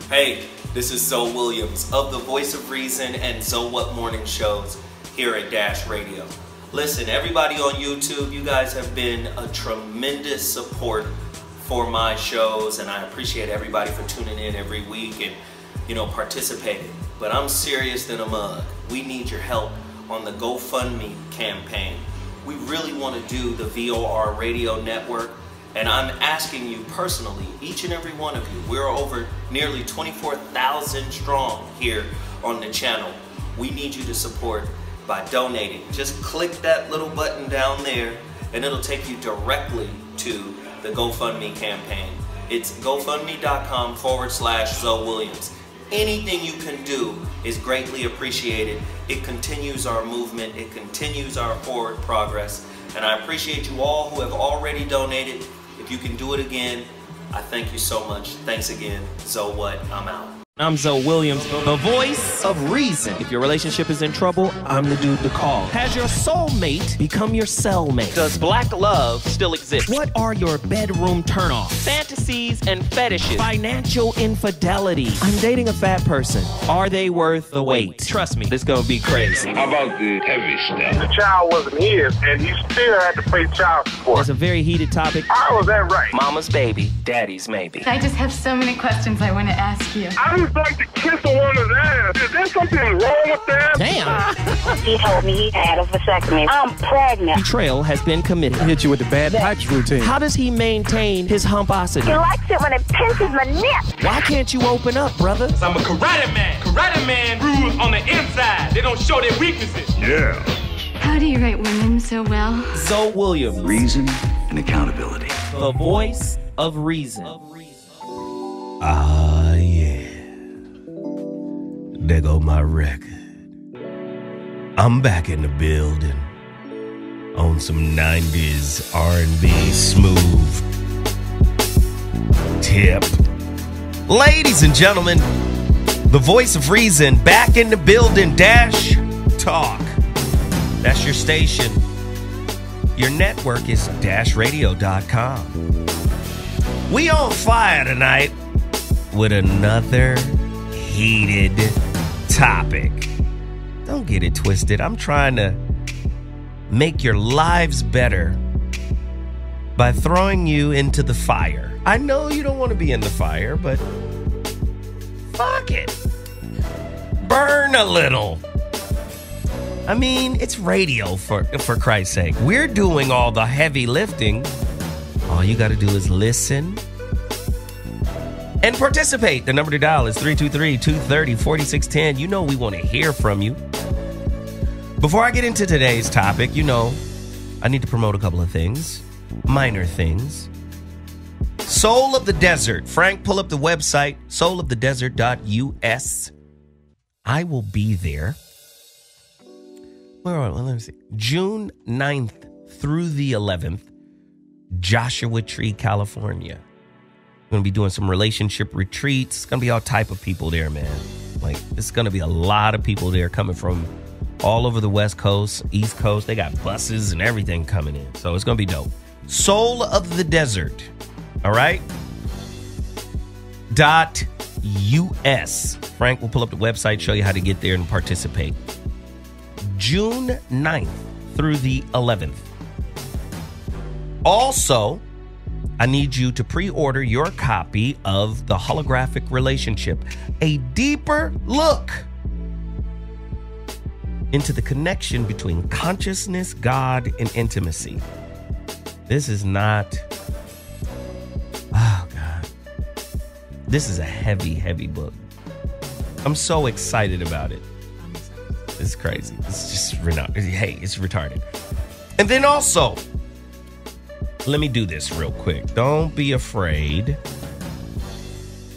Hey, this is Zoe Williams of the Voice of Reason and So What Morning Shows here at Dash Radio. Listen, everybody on YouTube, you guys have been a tremendous support for my shows, and I appreciate everybody for tuning in every week and, participating. But I'm serious than a mug. We need your help on the GoFundMe campaign. We really want to do the VOR radio network, and I'm asking you personally, each and every one of you, we're over nearly 24,000 strong here on the channel. We need you to support by donating. Just click that little button down there and it'll take you directly to the GoFundMe campaign. It's gofundme.com/Zoe Williams. Anything you can do is greatly appreciated. It continues our movement. It continues our forward progress. And I appreciate you all who have already donated. If you can do it again, I thank you so much. Thanks again. So what? I'm out. I'm Zoe Williams, the voice of reason. If your relationship is in trouble, I'm the dude to call. Has your soulmate become your cellmate? Does black love still exist? What are your bedroom turnoffs? Fantasies and fetishes. Financial infidelity. I'm dating a fat person. Are they worth the wait? Trust me, this gonna be crazy. How about the heavy stuff? The child wasn't his, and he still had to pay child support. It's a very heated topic. How was that right? Mama's baby, daddy's maybe. I just have so many questions I want to ask you. I just like to kiss a woman's ass. Is there something wrong with that? Damn. He told me he had a vasectomy. I'm pregnant. Betrayal has been committed. Hit you with the bad pipes routine. How does he maintain his humposity? He likes it when it pinches my neck. Why can't you open up, brother? I'm a karate man. Karate man rules on the inside. They don't show their weaknesses. Yeah. How do you write women so well? Zoe Williams, Reason and accountability. the voice of reason. Ah, yeah. There go my record. I'm back in the building on some 90s R&B smooth tip. Ladies and gentlemen, the voice of reason back in the building. Dash Talk. That's your station. Your network is dashradio.com. We on fire tonight with another heated topic. Don't get it twisted. I'm trying to make your lives better by throwing you into the fire. I know you don't want to be in the fire, but fuck it. Burn a little. I mean, it's radio for Christ's sake. We're doing all the heavy lifting. All you got to do is listen and participate. The number to dial is 323-230-4610. You know we want to hear from you. Before I get into today's topic, I need to promote a couple of things. Minor things. Soul of the Desert. Frank, pull up the website, soulofthedesert.us. I will be there. Where are we? Let me see. June 9th through the 11th, Joshua Tree, California. We're going to be doing some relationship retreats. It's going to be all type of people there, man. Like, it's going to be a lot of people there coming from all over the West Coast, East Coast. They got buses and everything coming in. So it's going to be dope. Soul of the Desert. All right? .us. Frank will pull up the website, show you how to get there and participate. June 9th through the 11th. Also, I need you to pre-order your copy of The Holographic Relationship, a deeper look into the connection between consciousness, God, and intimacy. This is not, oh God, this is a heavy, heavy book. I'm so excited about it. It's crazy. It's just, hey, it's retarded. And then also, let me do this real quick. Don't be afraid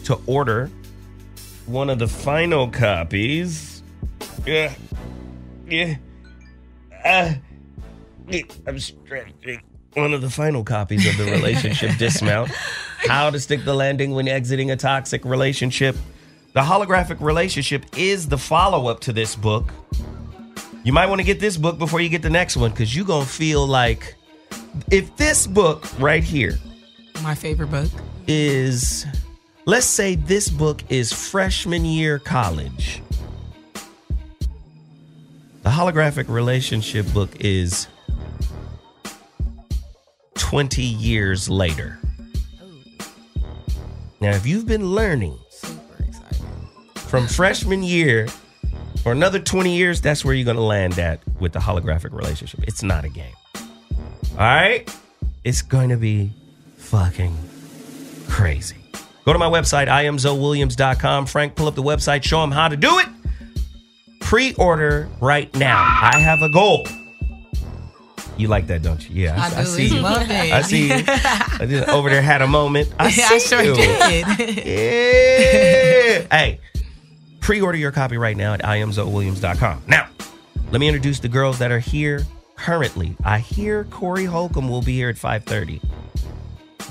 to order one of the final copies. I'm stretching. One of the final copies of The Relationship Dismount. How to Stick the Landing When Exiting a Toxic Relationship. The Holographic Relationship is the follow-up to this book. You might want to get this book before you get the next one, because you're going to feel like, if this book right here, my favorite book, is let's say this book is freshman year college. The holographic relationship book is 20 years later. Now, if you've been learning from freshman year for another 20 years, that's where you're going to land at with the holographic relationship. It's not a game. All right? It's going to be fucking crazy. Go to my website, IamZoeWilliams.com. Frank, pull up the website, show them how to do it. Pre-order right now. I have a goal. You like that, don't you? Yeah, I see you. Love it. I see you. I just over there had a moment. I sure did. Yeah. Hey, pre-order your copy right now at IamZoeWilliams.com. Now, let me introduce the girls that are here currently. I hear Corey Holcomb will be here at 5:30.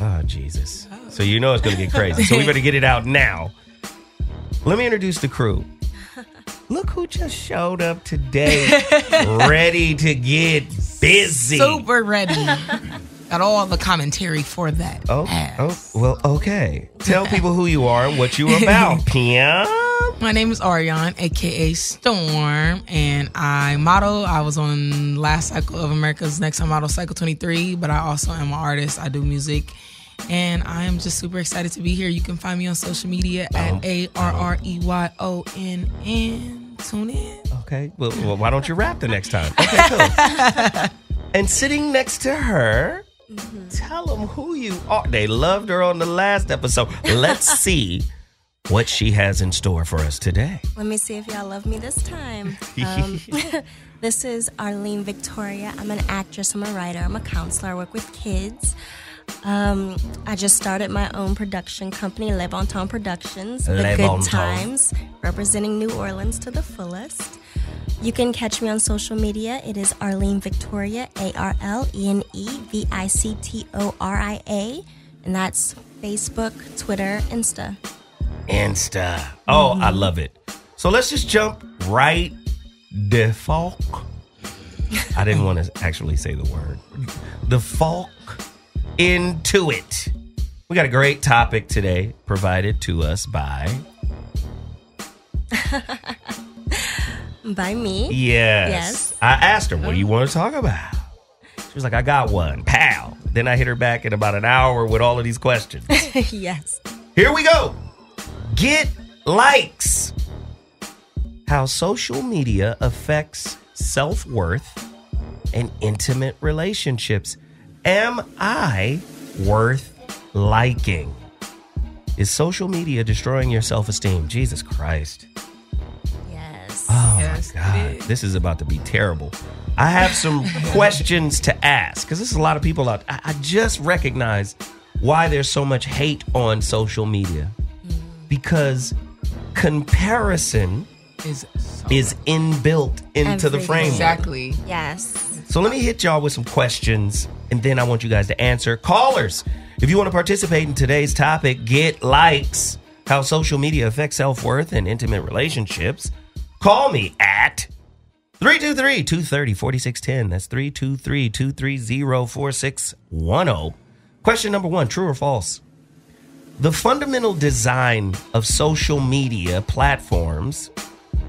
Oh, Jesus. So you know it's going to get crazy. So we better get it out now. Let me introduce the crew. Look who just showed up today, ready to get busy. Super ready. Got all the commentary for that. Well, okay. Tell people who you are and what you about, Pia. My name is Ariane, a.k.a. Storm, and I model. I was on last cycle of America's Next Top Model, Cycle 23, but I also am an artist. I do music, and I am just super excited to be here. You can find me on social media at ARREYONN. Tune in. Okay. Well, why don't you rap the next time? Okay, cool. And sitting next to her, tell them who you are. They loved her on the last episode. Let's see what she has in store for us today. Let me see if y'all love me this time. This is Arlene Victoria. I'm an actress. I'm a writer. I'm a counselor. I work with kids. I just started my own production company, Le Bon Temps Productions. The Good Times, representing New Orleans to the fullest. You can catch me on social media. It is Arlene Victoria, ARLENE VICTORIA. And that's Facebook, Twitter, Insta. Oh, I love it. So let's just jump right the fuck. I didn't want to actually say the word. The fuck into it. We got a great topic today provided to us by... By me? Yes. I asked her, what do you want to talk about? She was like, I got one. Pow. Then I hit her back in about an hour with all of these questions. Yes. Here we go. Get likes. How social media affects self-worth and intimate relationships. Am I worth liking? Is social media destroying your self-esteem? Jesus Christ. Yes. Oh, yes, my God. This is about to be terrible. I have some questions to ask because there's a lot of people out. I just recognize why there's so much hate on social media. Because comparison is inbuilt into the framework. Exactly. Yes. So let me hit y'all with some questions, and then I want you guys to answer. Callers, if you want to participate in today's topic, get likes, how social media affects self-worth and intimate relationships, call me at 323-230-4610. That's 323-230-4610. Question number 1, true or false? The fundamental design of social media platforms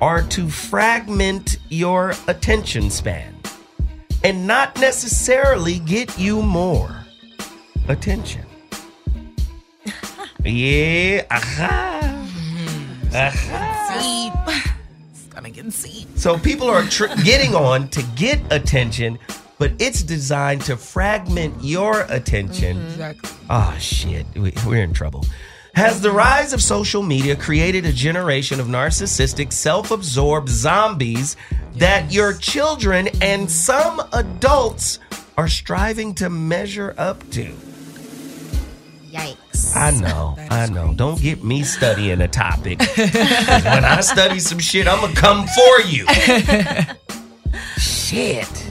are to fragment your attention span and not necessarily get you more attention. Yeah. It's gonna get deep. So people are getting on to get attention, but it's designed to fragment your attention. Exactly. Oh, shit. We're in trouble. Has the rise of social media created a generation of narcissistic, self-absorbed zombies that your children and some adults are striving to measure up to? Yikes. I know. Don't get me studying a topic. 'Cause when I study some shit, I'm going to come for you. Shit.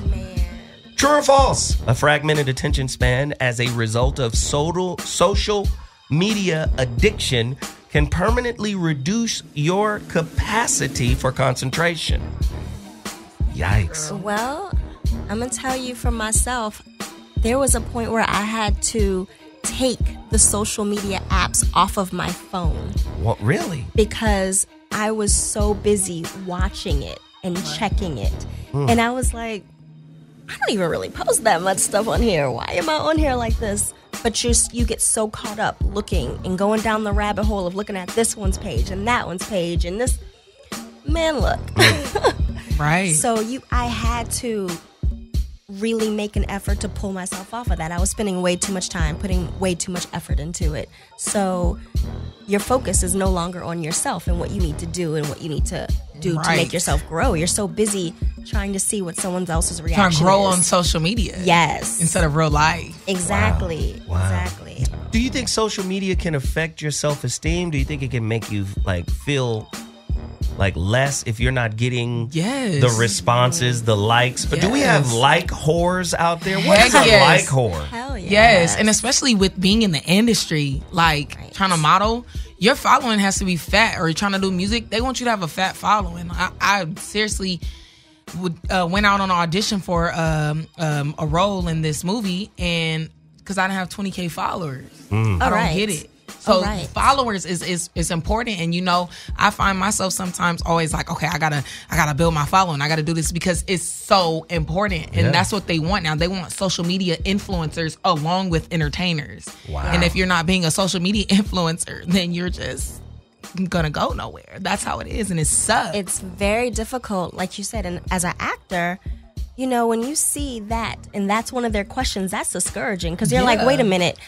True or false? A fragmented attention span as a result of social media addiction can permanently reduce your capacity for concentration. Yikes. Well, I'm going to tell you from myself, there was a point where I had to take the social media apps off of my phone. What, really? Because I was so busy watching it and checking it. And I was like, I don't even really post that much stuff on here. Why am I on here like this? But you get so caught up looking and going down the rabbit hole of looking at this one's page and that one's page and this. Man, look. Right. So I had to really make an effort to pull myself off of that. I was spending way too much time, putting way too much effort into it. So your focus is no longer on yourself and what you need to do and what you need to do to make yourself grow. You're so busy trying to see what someone else's reaction is. Trying to grow on social media. Yes. Instead of real life. Exactly. Wow. Exactly. Do you think social media can affect your self-esteem? Do you think it can make you feel less if you're not getting the responses, the likes? But do we have like whores out there? What is a like whore? Hell yes. Yes, and especially with being in the industry, trying to model, your following has to be fat, or you're trying to do music, they want you to have a fat following. I seriously went out on an audition for a role in this movie, and because I didn't have 20K followers, I don't get it. So followers is important, and I find myself sometimes always like, okay, I gotta build my following. I gotta do this because it's so important, and that's what they want now. They want social media influencers along with entertainers. Wow! And if you're not being a social media influencer, then you're just gonna go nowhere. That's how it is, and it sucks. It's very difficult, like you said, and as an actor. When you see that, and that's one of their questions, that's discouraging because you're like, wait a minute,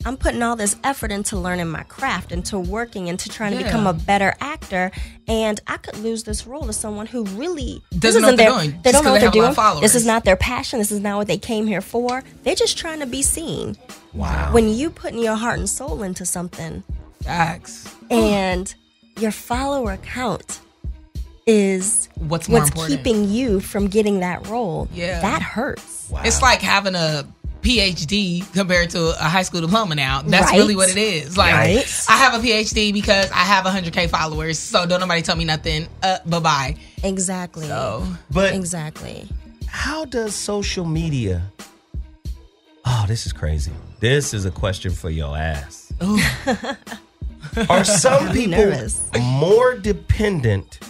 I'm putting all this effort into learning my craft, into working, into trying to become a better actor, and I could lose this role to someone who really doesn't know what they're doing. They don't know what they're doing. This is not their passion. This is not what they came here for. They're just trying to be seen. Wow. When you putting your heart and soul into something, facts, and your follower count is what's keeping you from getting that role. Yeah. That hurts. Wow. It's like having a PhD compared to a high school diploma now. That's really what it is. I have a PhD because I have 100K followers, so don't nobody tell me nothing. Bye-bye. Exactly. Exactly. How does social media... Oh, this is crazy. This is a question for your ass. Are some people more dependent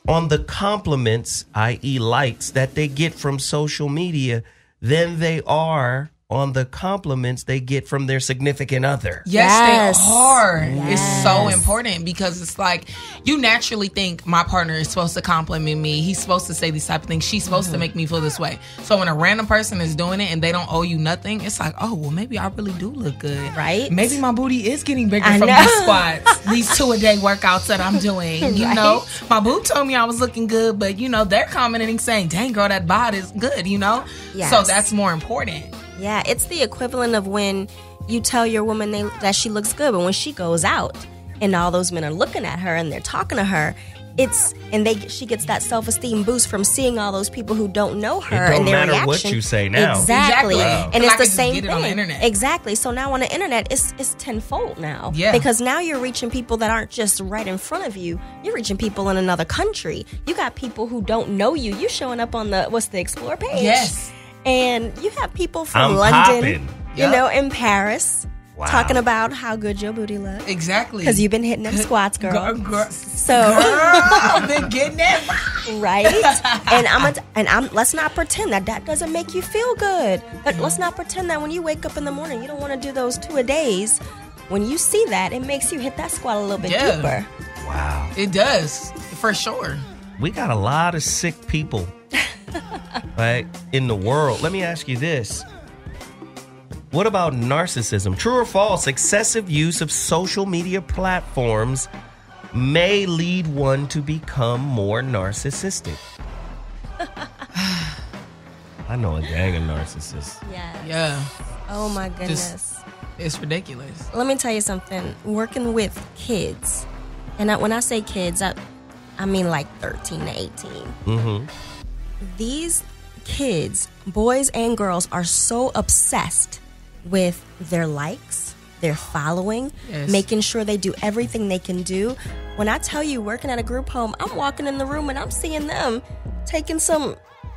on the compliments, i.e. likes, that they get from social media than they are on the compliments they get from their significant other? Yes. They are. Yes. It's so important because it's like you naturally think my partner is supposed to compliment me. He's supposed to say these type of things. She's supposed to make me feel this way. So when a random person is doing it and they don't owe you nothing, it's like, oh, well, maybe I really do look good. Right. Maybe my booty is getting bigger from these squats, these 2-a-day workouts that I'm doing. You know, my boo told me I was looking good, but, they're commenting saying, dang, girl, that bod is good, Yes. So that's more important. Yeah, it's the equivalent of when you tell your woman that she looks good, but when she goes out and all those men are looking at her and they're talking to her, she gets that self-esteem boost from seeing all those people who don't know her and their reaction. It don't matter what you say now. Exactly. Wow. And it's the same thing. On the internet. Exactly. So now on the internet, it's tenfold now. Yeah. Because now you're reaching people that aren't just right in front of you. You're reaching people in another country. You got people who don't know you. You showing up on the Explore page. Yes. And you have people from London, in Paris, wow, talking about how good your booty looks. Exactly. Because you've been hitting them squats, girl. I've been getting it right. And let's not pretend that doesn't make you feel good. But let's not pretend that when you wake up in the morning, you don't want to do those 2-a-days. When you see that, it makes you hit that squat a little bit deeper. Wow. It does, for sure. We got a lot of sick people right in the world. Let me ask you this. What about narcissism? True or false? Excessive use of social media platforms may lead one to become more narcissistic. I know a gang of narcissists. Yeah. Oh my goodness. It's ridiculous. Let me tell you something. Working with kids, and when I say kids, I mean like 13 to 18. Mm-hmm. These kids, boys and girls, are so obsessed with their likes, their following, making sure they do everything they can do. When I tell you, working at a group home, I'm walking in the room and I'm seeing them taking some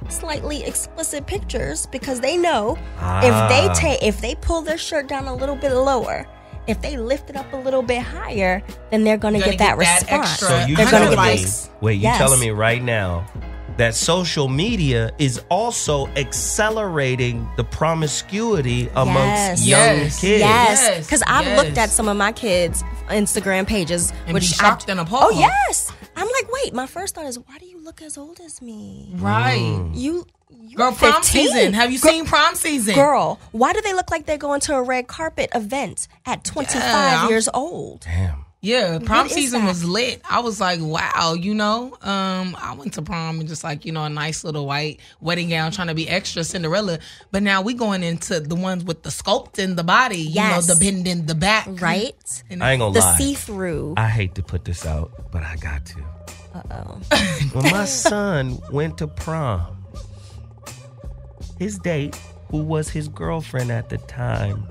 slightly explicit pictures because they know if they pull their shirt down a little bit lower, if they lift it up a little bit higher, then they're going to get that response. So you telling me right now that social media is also accelerating the promiscuity amongst young kids. Yes, because I've looked at some of my kids' Instagram pages, and which be shocked and appalled. Oh yes, I'm like, wait. My first thought is, why do you look as old as me? Right. You girl, prom season. Have you seen prom season? Girl, why do they look like they're going to a red carpet event at 25 years old? Damn. Yeah, prom season was lit. I was like, wow, I went to prom in just like, a nice little white wedding gown trying to be extra Cinderella. But now we going into the ones with the sculpt in the body, the bend in the back. Right? I ain't gonna lie. The see-through. I hate to put this out, but I got to. Uh-oh. When my son went to prom, his date, who was his girlfriend at the time,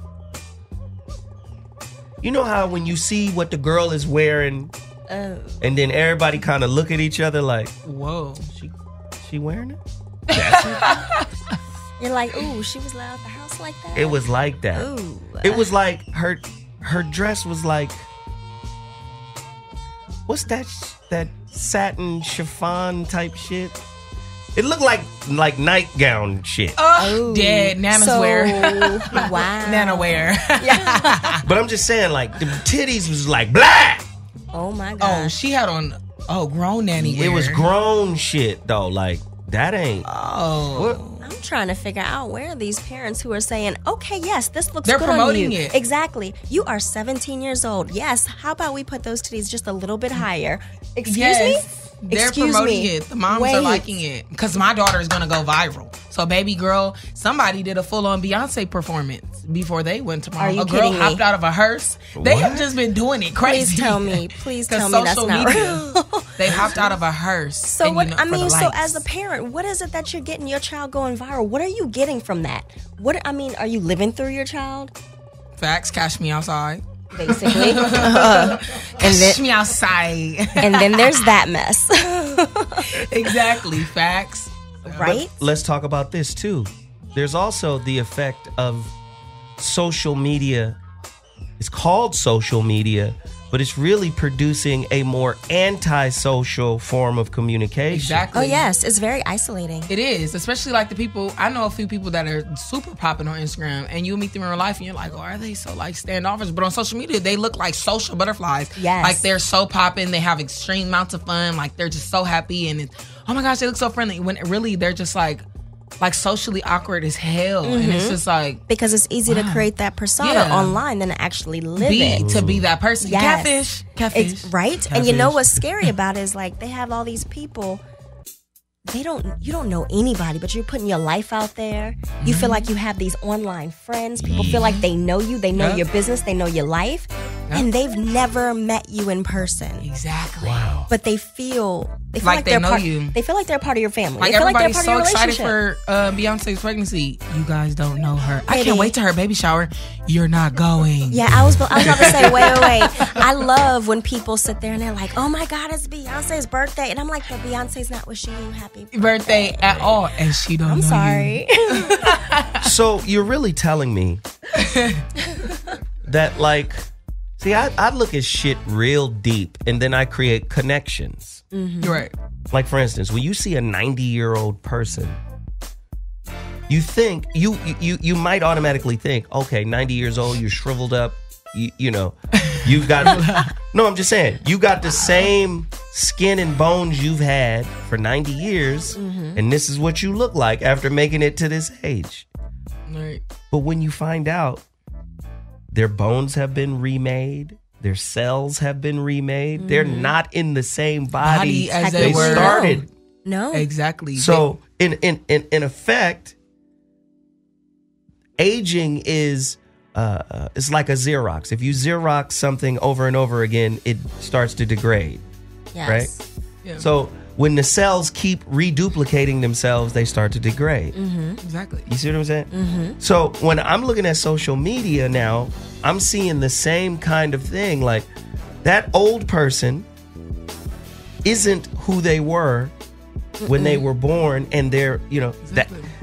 you know how when you see what the girl is wearing, and then everybody kind of look at each other like, "Whoa, she wearing it?" That's it. You're like, "Ooh, she was out the house like that." It was like that. Ooh. It was like her dress was like, what's that satin chiffon type shit? It looked like nightgown shit. Oh, dead Nana's wear. Wow. Nana wear. Yeah. But I'm just saying, like, the titties was like black. Oh my god. Oh, she had on grown nanny wear. It was grown shit though. Like that ain't. Oh. I'm trying to figure out where are these parents who are saying, okay, yes, this looks They're good promoting on you. it. Exactly. You are 17 years old. Yes. How about we put those titties just a little bit higher? Excuse me? They're promoting it. The moms are liking it. Because my daughter is going to go viral. So, baby girl, somebody did a full-on Beyonce performance before they went to prom. Are you a girl kidding me? hopped out of a hearse. They have just been doing it crazy. Please tell me that's not real. They hopped out of a hearse. So so as a parent, what is it that you're getting your child going viral? What are you getting from that? Are you living through your child? Facts, cash me outside. Basically. Cash me outside. And then there's that mess. Exactly. Facts. Right? But let's talk about this too. There's also the effect of social media. It's called social media, but it's really producing a more antisocial form of communication. Exactly. Oh, yes. It's very isolating. It is, especially like the people, I know a few people that are super popping on Instagram and you meet them in real life and you're like, oh, are they so like standoffish? But on social media, they look like social butterflies. Yes. Like they're so popping, they have extreme amounts of fun, like they're just so happy and oh my gosh, they look so friendly. When really they're just like socially awkward as hell. And it's just like, because it's easy to create that persona online than to actually live it. To be that person. Yes. Catfish. Right? Catfish. And you know what's scary about it is like they have all these people. You don't know anybody, but you're putting your life out there. You feel like you have these online friends. People feel like they know you. They know your business. They know your life. And they've never met you in person. Exactly. Wow. But they feel like they're know part, you. They feel like they're part of your family. Like they feel everybody's like they're part so of your excited relationship. for Beyonce's pregnancy. You guys don't know her. I can't wait to her baby shower. You're not going. Yeah, I was about to say, wait. I love when people sit there and they're like, oh my God, it's Beyonce's birthday. And I'm like, but Beyonce's not wishing you happy birthday at all. And she don't know sorry. So you're really telling me that like, see, I look at shit real deep and then I create connections. Mm-hmm. Right. Like, for instance, when you see a 90-year-old person, you think, you might automatically think, okay, 90 years old, you're shriveled up, you know, you've got, no, I'm just saying, you got the same skin and bones you've had for 90 years, and this is what you look like after making it to this age. Right. But when you find out their bones have been remade, their cells have been remade, they're not in the same body as they were. started. No. Exactly. So in effect, aging is it's like a Xerox. If you Xerox something over and over again, it starts to degrade. Yes. Right? Yeah. So when the cells keep reduplicating themselves, they start to degrade. Exactly. You see what I'm saying? So when I'm looking at social media now, I'm seeing the same kind of thing. Like, that old person isn't who they were when they were born, and they're,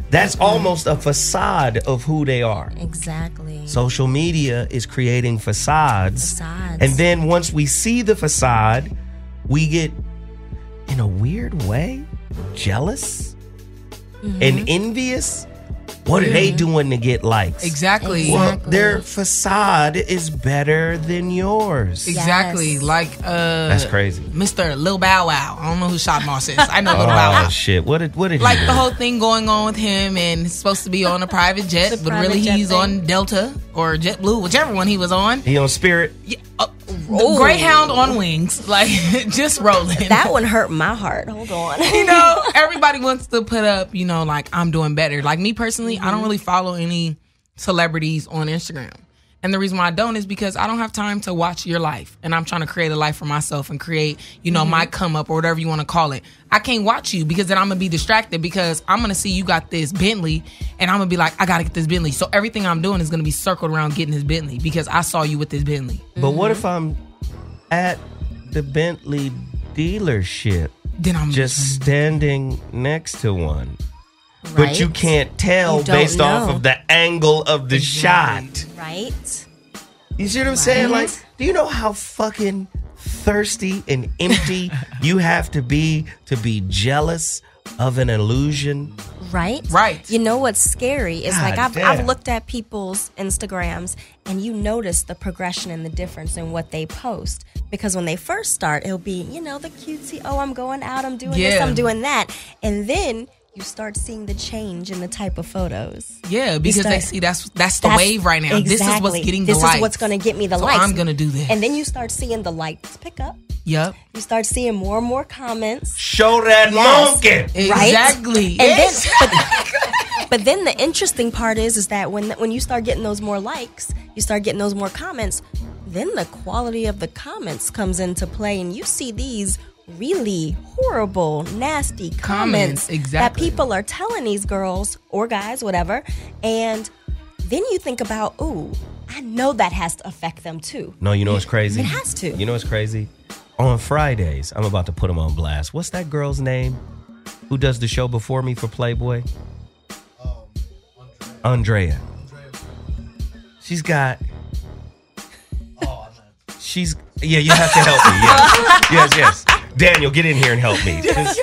that's almost a facade of who they are. Exactly. Social media is creating facades. And then once we see the facade, we get, in a weird way, jealous and envious. What are they doing to get likes? Exactly. Well, their facade is better than yours. Exactly. Yes. Like that's crazy. Mr. Lil Bow Wow. I don't know who Shot Moss is. I know Lil Bow Wow. Oh shit. What did he like do? the whole thing going on with him, and he's supposed to be on a private jet, but really he's on Delta or JetBlue, whichever one he was on. He on Spirit? Yeah, Greyhound on wings, like just rolling. That one hurt my heart. Hold on. Everybody wants to put up, like I'm doing better. Like me personally, I don't really follow any celebrities on Instagram. And the reason why I don't is because I don't have time to watch your life. And I'm trying to create a life for myself and create, my come up or whatever you want to call it. I can't watch you because then I'm going to be distracted because I'm going to see you got this Bentley and I'm going to be like, I got to get this Bentley. So everything I'm doing is going to be circled around getting this Bentley because I saw you with this Bentley. But what if I'm at the Bentley dealership, then I'm just standing next to one? Right? But you can't tell based off of the angle of the shot. Right. You see what I'm saying? Like, do you know how fucking thirsty and empty you have to be jealous of an illusion? Right? Right. You know what's scary is God I've damn. looked at people's Instagrams and you notice the progression and the difference in what they post. Because when they first start, it'll be, the cutesy, I'm going out, I'm doing this, I'm doing that. And then you start seeing the change in the type of photos. Yeah, because they see that's the wave right now. Exactly. This is what's getting the likes. This is what's going to get me the likes. I'm going to do this. And then you start seeing the likes pick up. Yep. You start seeing more and more comments. Show that monkey. Right? Exactly. And but then the interesting part is that when you start getting those more likes, you start getting those more comments, then the quality of the comments comes into play, and you see these really horrible, nasty comments that people are telling these girls or guys, whatever. And then you think about, I know that has to affect them too. No, you know what's crazy? It has to. You know what's crazy? On Fridays, I'm about to put them on blast. What's that girl's name who does the show before me for Playboy? Andrea. She's got... Yeah, you have to help me. Yes. Daniel, get in here and help me. Just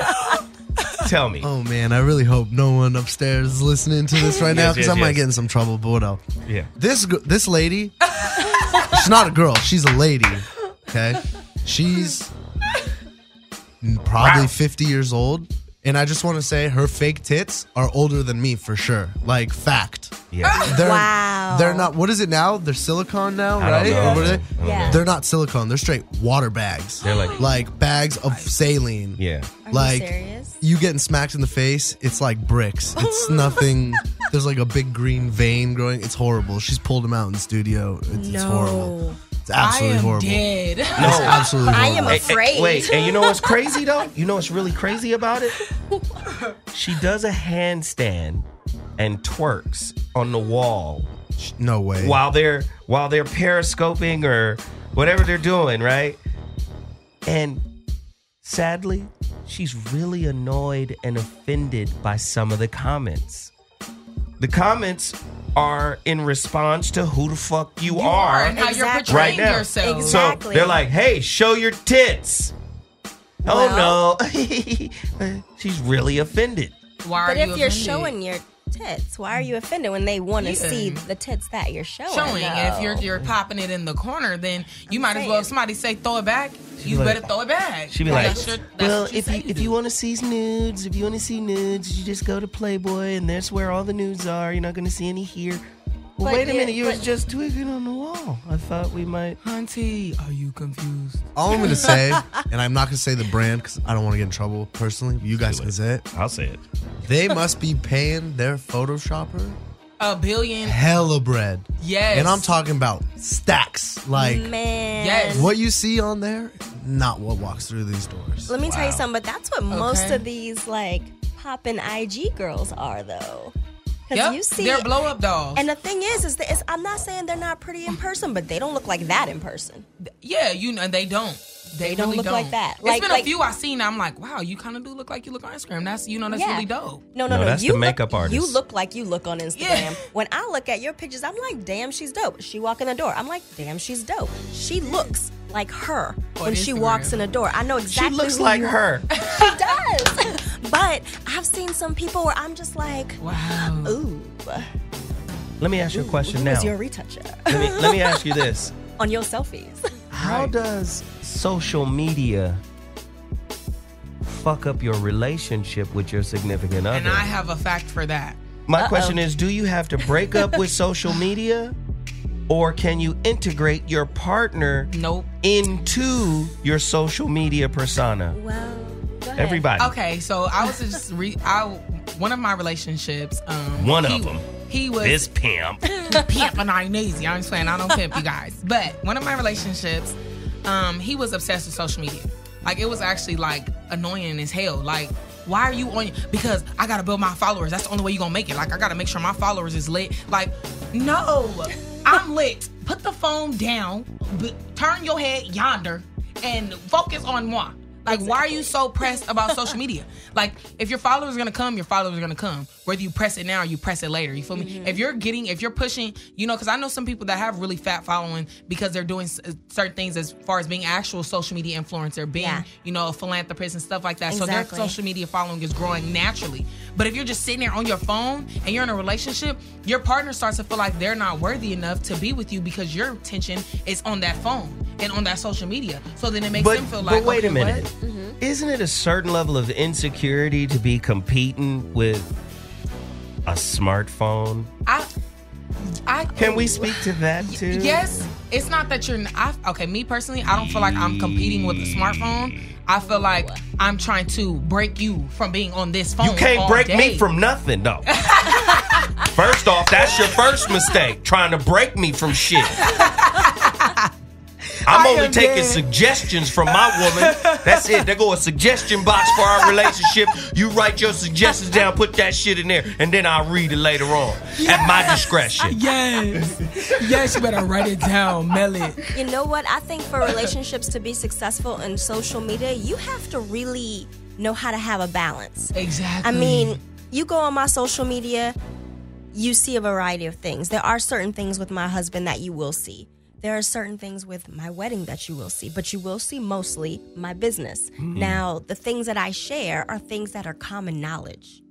tell me. Oh, man, I really hope no one upstairs is listening to this right now because I might get in some trouble, but what else? Yeah. This lady, she's not a girl. She's a lady, okay? She's probably 50 years old, and I just want to say her fake tits are older than me for sure. Like, fact. Yeah. Wow. They're not, what is it now? They're silicone now, right? Or what are they? Yeah. They're not silicone. They're straight water bags. They're like bags of saline. Yeah. Are you serious? You getting smacked in the face, it's like bricks. It's nothing. There's like a big green vein growing. It's horrible. She's pulled him out in the studio. It's horrible. It's absolutely horrible. Dead. It's absolutely horrible. I am afraid. Wait, and you know what's crazy though? You know what's really crazy about it? She does a handstand and twerks on the wall. No way. While they're periscoping or whatever they're doing, right? And sadly, she's really annoyed and offended by some of the comments. The comments are in response to who the fuck you are and how you're right portraying now. yourself. Exactly. So they're like, hey, show your tits. Oh no. She's really offended. Why are But you if you're offended? showing your tits, why are you offended when they want to see the tits that you're showing? And if you're popping it in the corner, then you might as well, if somebody say throw it back, you better throw it back. She'd be like, well, if you want to see nudes, you just go to Playboy and that's where all the nudes are. You're not going to see any here. Well, wait a minute, you was just tweaking on the wall. I thought we might. Hunty, are you confused? All I'm going to say, and I'm not going to say the brand because I don't want to get in trouble personally. You guys can say it. I'll say it. They must be paying their Photoshopper $1 billion. hella bread. Yes. And I'm talking about stacks. Like, Man. Yes. what you see on there, not what walks through these doors. Let me tell you something, but that's what most of these like poppin' IG girls are though. Because you see, they're blow up dolls. And the thing is that I'm not saying they're not pretty in person, but they don't look like that in person. Yeah, they don't. They don't really look like that. It's been a few I've seen. I'm like, wow, you kind of do look like you look on Instagram. That's really dope. No. That's you the makeup artist. You look like you look on Instagram. Yeah. When I look at your pictures, I'm like, damn, she's dope. She walk in the door. I'm like, damn, she's dope. She looks like her when she walks in the door. I know exactly. She looks like her. She does. But I've seen some people where I'm just like, wow. Ooh. Let me ask you a question now. Who's your retoucher? Let me ask you this. On your selfies. How does social media fuck up your relationship with your significant other? And I have a fact for that. My question is, do you have to break up with social media? Or can you integrate your partner into your social media persona? Well, go ahead. Everybody. Okay, so I was just one of my relationships. One of them. He was this pimp. Pimp and I'm easy. I'm just saying I don't pimp you guys. But one of my relationships, he was obsessed with social media. Like, it was actually like annoying as hell. Like, why are you on? Because I gotta build my followers. That's the only way you're gonna make it. Like, I gotta make sure my followers is lit. Like, no, I'm lit. Put the phone down, turn your head yonder, and focus on moi. Like, why are you so pressed about social media? Like, if your followers are gonna come, your followers are gonna come. Whether you press it now or you press it later. You feel me? Mm-hmm. If you're pushing, because I know some people that have really fat following because they're doing certain things as far as being actual social media influencer, being, a philanthropist and stuff like that. Exactly. So their social media following is growing naturally. But if you're just sitting there on your phone and you're in a relationship, your partner starts to feel like they're not worthy enough to be with you because your attention is on that phone and on that social media. So then it makes them feel like, but wait a minute. Mm-hmm. Isn't it a certain level of insecurity to be competing with a smartphone? Can we speak to that too? Yes. It's not that me personally, I don't feel like I'm competing with a smartphone. I feel like I'm trying to break you from being on this phone. You can't break me from nothing, though. First off, that's your first mistake, trying to break me from shit. I'm only taking suggestions from my woman. That's it. There go a suggestion box for our relationship. You write your suggestions down, put that shit in there, and then I'll read it later on at my discretion. Yes, you better write it down, mail it. You know what? I think for relationships to be successful in social media, you have to really know how to have a balance. Exactly. I mean, you go on my social media, you see a variety of things. There are certain things with my husband that you will see. There are certain things with my wedding that you will see, but you will see mostly my business. Mm-hmm. Now, the things that I share are things that are common knowledge.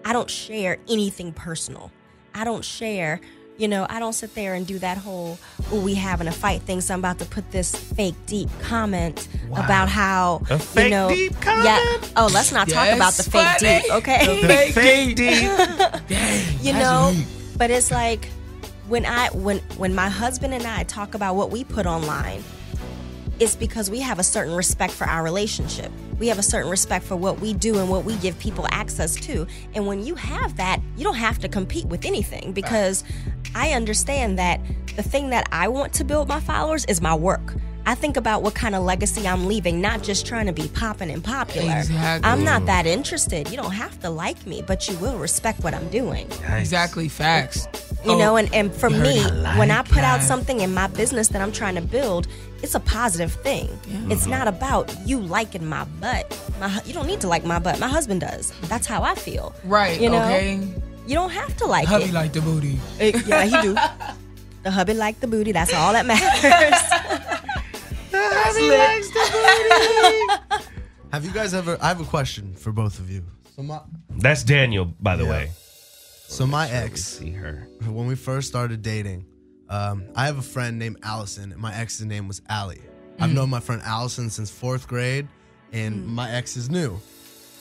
I don't share anything personal. I don't share, I don't sit there and do that whole, we having a fight thing, so I'm about to put this fake deep comment about how, a fake deep comment? Yeah. Oh, let's not talk about the fake deep, okay? The fake deep. Dang, but it's like, when my husband and I talk about what we put online, it's because we have a certain respect for our relationship. We have a certain respect for what we do and what we give people access to. And when you have that, you don't have to compete with anything, because I understand that the thing that I want to build my followers is my work. I think about what kind of legacy I'm leaving, not just trying to be popping and popular. Exactly. I'm not that interested. You don't have to like me, but you will respect what I'm doing. Exactly, facts. And for me, when I put out something in my business that I'm trying to build, it's a positive thing. Yeah. It's not about you liking my butt. You don't need to like my butt. My husband does. That's how I feel. Right, okay. You don't have to like hubby like the booty. Yeah, he do. The hubby like the booty. That's all that matters. Hubby likes the booty. Have you guys ever... I have a question for both of you. That's Daniel, by the way. So my ex, see her. When we first started dating, I have a friend named Allison, and my ex's name was Allie. I've known my friend Allison since 4th grade, and my ex is new.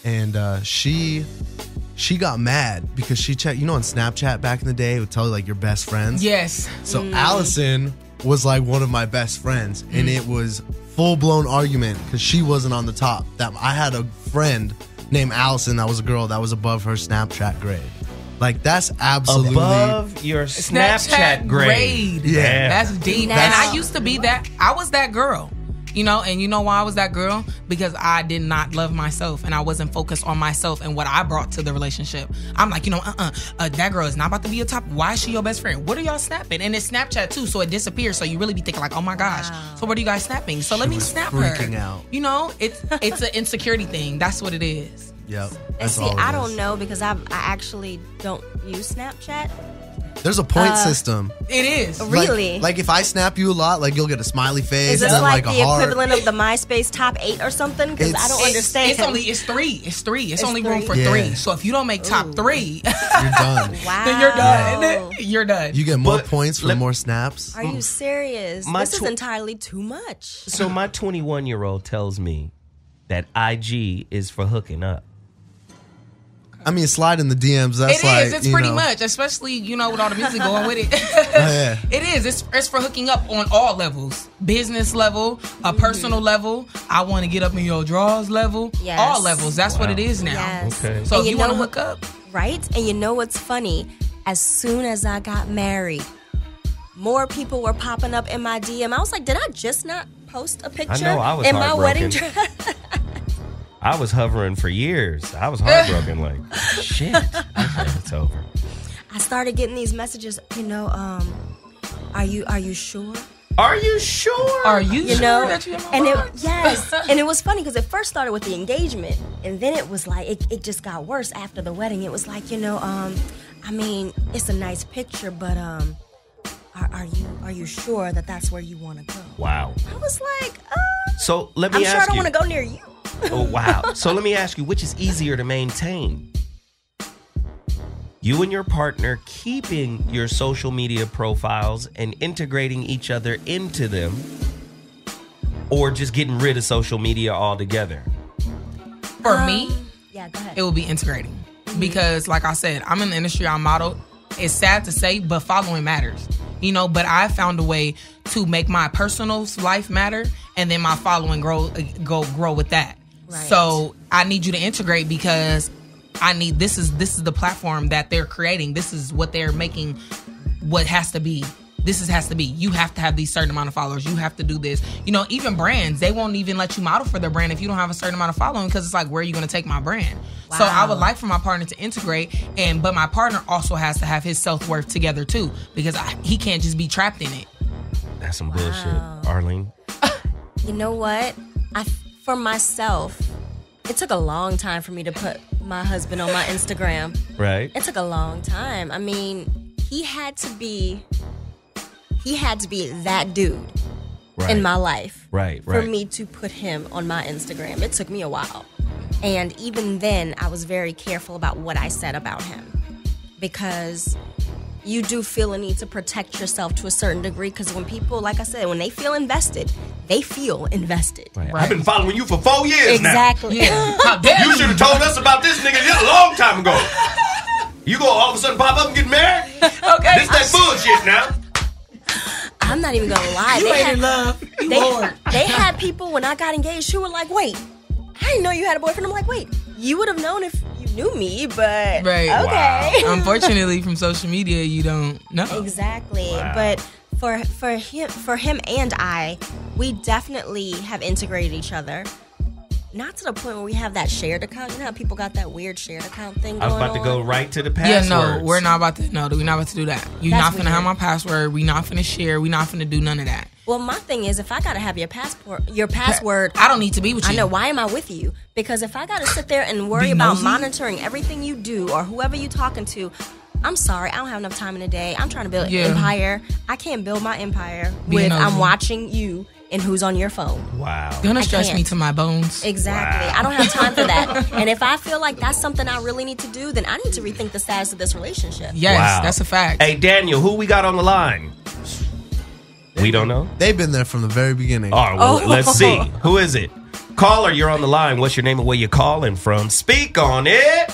And she got mad because she checked, on Snapchat back in the day, it would tell you like your best friends. Yes. So Allison was like one of my best friends, and it was full-blown argument because she wasn't on the top. That I had a friend named Allison that was a girl that was above her Snapchat grade. Like, that's absolutely... Above your Snapchat grade. Yeah. That's deep. And I used to be that. I was that girl. You know, and you know why I was that girl? Because I did not love myself and I wasn't focused on myself and what I brought to the relationship. I'm like, that girl is not about to be a top. Why is she your best friend? What are y'all snapping? And it's Snapchat too, so it disappears. So you really be thinking like, oh my gosh. Wow. So what are you guys snapping? So let me snap her. Freaking out. You know, it's an insecurity thing. That's what it is. Yep. And see, I don't know because I actually don't use Snapchat. There's a point system. It is. Really? Like if I snap you a lot, like you'll get a smiley face. Is this and like a the heart. equivalent of the MySpace top 8 or something? Because I don't understand. It's three. It's only room for 3. So if you don't make top 3, you're done. Wow. Then you're done. You're done. You get more points for more snaps. Are you serious? This is entirely too much. So my 21-year-old tells me that IG is for hooking up. I mean, slide in the DMs. That's It's pretty much, especially, with all the music going with it. Yeah. It is. It's for hooking up on all levels. Business level, a personal level. I want to get up in your drawers level. Yes. All levels. That's what it is now. Yes. Okay. So if you want to hook up. Right? And you know what's funny? As soon as I got married, more people were popping up in my DM. I was like, did I just not post a picture in my wedding dress? I was hovering for years. I was heartbroken. Like, shit. Okay, it's over. I started getting these messages. Are you sure? Are you sure? Are you sure that you have my Yes. And it was funny because it first started with the engagement, and then it was like it just got worse after the wedding. It was like, I mean, it's a nice picture, but are you sure that that's where you want to go? Wow. I was like, so let me I'm ask sure I don't you. want to go near you. Oh, wow. So let me ask you, which is easier to maintain? You and your partner keeping your social media profiles and integrating each other into them, or just getting rid of social media altogether? For me, yeah, go ahead. it will be integrating. Because like I said, I'm in the industry, I model. It's sad to say, but following matters. But I found a way to make my personal life matter, and then my following grow with that. Right. So I need you to integrate because this is the platform that they're creating. This is what they're making. What has to be. Has to be. You have to have these certain amount of followers. You have to do this. Even brands, they won't even let you model for their brand if you don't have a certain amount of following, because it's like, where are you going to take my brand? Wow. So I would like for my partner to integrate, but my partner also has to have his self-worth together too, because he can't just be trapped in it. That's some bullshit, Arlene. You know what? For myself, it took a long time for me to put my husband on my Instagram. Right. It took a long time. I mean, he had to be that dude in my life for me to put him on my Instagram. It took me a while. And even then, I was very careful about what I said about him, because you do feel a need to protect yourself to a certain degree, because when people, like I said, when they feel invested, they feel invested. Right. I've been following you for 4 years exactly. now. Exactly. Yeah. You should have told us about this nigga a long time ago. You gonna all of a sudden pop up and get married? Okay. This that bullshit now. I'm not even gonna lie. You ain't in love. They had people when I got engaged who were like, wait, I didn't know you had a boyfriend. I'm like, wait, you would have known if you knew me, but okay. Wow. Unfortunately, from social media, you don't know. Exactly. Wow. But for him and I, we definitely have integrated each other. Not to the point where we have that shared account. You know how people got that weird shared account thing going on? I was about to go right to the passwords. Yeah, no, we're not about to do that. You're not finna have my password. We're not finna share. We're not finna do none of that. Well, my thing is, if I gotta have your password, I don't need to be with you. I know. Why am I with you? Because if I gotta sit there and worry about monitoring everything you do or whoever you talking to, I'm sorry, I don't have enough time in a day. I'm trying to build an empire. I can't build my empire I'm watching you and who's on your phone. Wow. You're gonna stress me to my bones. Exactly. Wow. I don't have time for that. And if I feel like that's something I really need to do, then I need to rethink the status of this relationship. Yes, that's a fact. Hey, Daniel, who we got on the line? We don't know? They've been there from the very beginning. All right, well, let's see. Who is it? Caller, you're on the line. What's your name and where you calling from? Speak on it.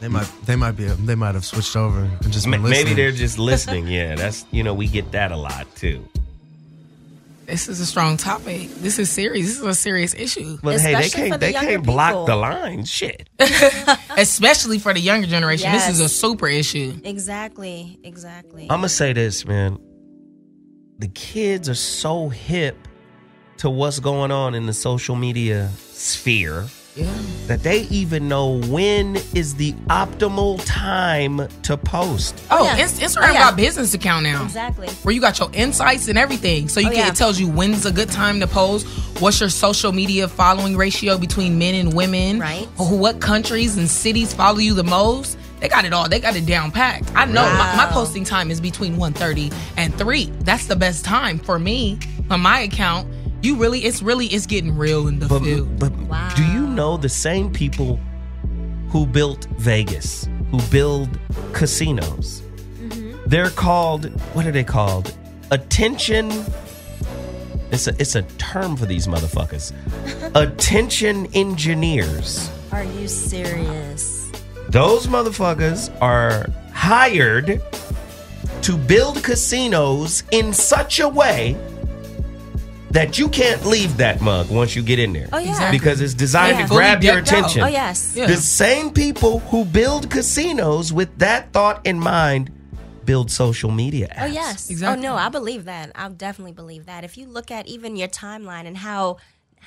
They might have switched over and just been listening. Maybe they're just listening. Yeah, that's, we get that a lot too. This is a strong topic. This is serious. This is a serious issue. But especially they can't block the line. Shit. Especially for the younger generation. Yes. This is a super issue. Exactly. I'm going to say this, man. the kids are so hip to what's going on in the social media sphere that they even know when is the optimal time to post. Instagram got a business account now. Exactly. Where you got your insights and everything. So it tells you when's a good time to post, what's your social media following ratio between men and women, right? What countries and cities follow you the most. They got it all. They got it down packed. I know my posting time is between 1:30 and 3. That's the best time for me on my account. It's getting real in the field. But do you know the same people who built Vegas, who build casinos? They're called, what are they called? Attention. It's a term for these motherfuckers. Attention engineers. Are you serious? Those motherfuckers are hired to build casinos in such a way that you can't leave that mug once you get in there. Oh, yeah. Exactly. Because it's designed to grab your attention. Oh, yes. The same people who build casinos with that thought in mind build social media apps. Oh, yes. Exactly. Oh, no, I believe that. I definitely believe that. If you look at even your timeline and how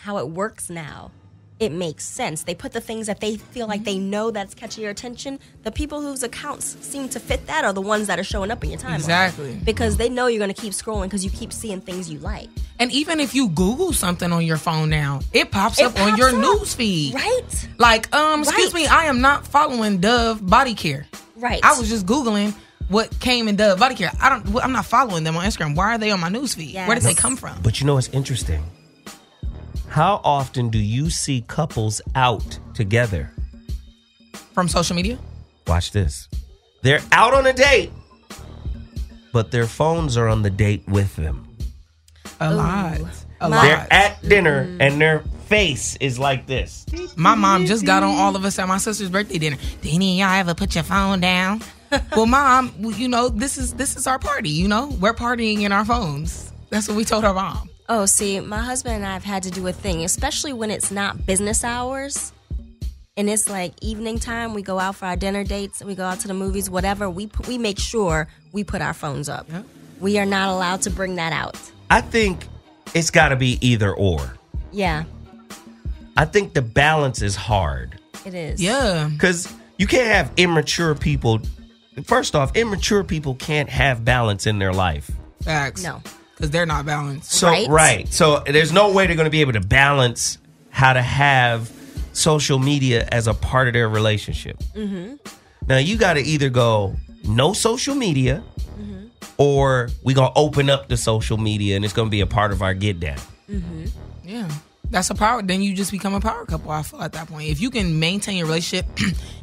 it works now, it makes sense. They put the things that they feel like they know that's catching your attention. The people whose accounts seem to fit that are the ones that are showing up in your timeline. Exactly. Because they know you're going to keep scrolling because you keep seeing things you like. And even if you Google something on your phone now, it pops up on your news feed. Right. Like, excuse me, I am not following Dove Body Care. Right. I was just Googling what came in Dove Body Care. I'm not following them on Instagram. Why are they on my news feed? Yes. Where did they come from? But you know what's interesting? How often do you see couples out together? From social media? Watch this. They're out on a date, but their phones are on the date with them. A lot. They're at dinner and their face is like this. My mom just got on all of us at my sister's birthday dinner. Did any of y'all ever put your phone down? Well, Mom, this is our party, We're partying in our phones. That's what we told our mom. Oh, see, my husband and I have had to do a thing, especially when it's not business hours and it's like evening time. We go out for our dinner dates, we go out to the movies, whatever. We make sure we put our phones up. Yeah. We are not allowed to bring that out. I think it's got to be either or. Yeah. I think the balance is hard. It is. Yeah. Because you can't have immature people. First off, immature people can't have balance in their life. Facts. No. Because they're not balanced. So, right. So there's no way they're going to be able to balance how to have social media as a part of their relationship. Mm-hmm. Now, you got to either go no social media or we going to open up the social media and it's going to be a part of our get down. Mm-hmm. Yeah. That's a power. Then you just become a power couple, I feel, at that point. If you can maintain your relationship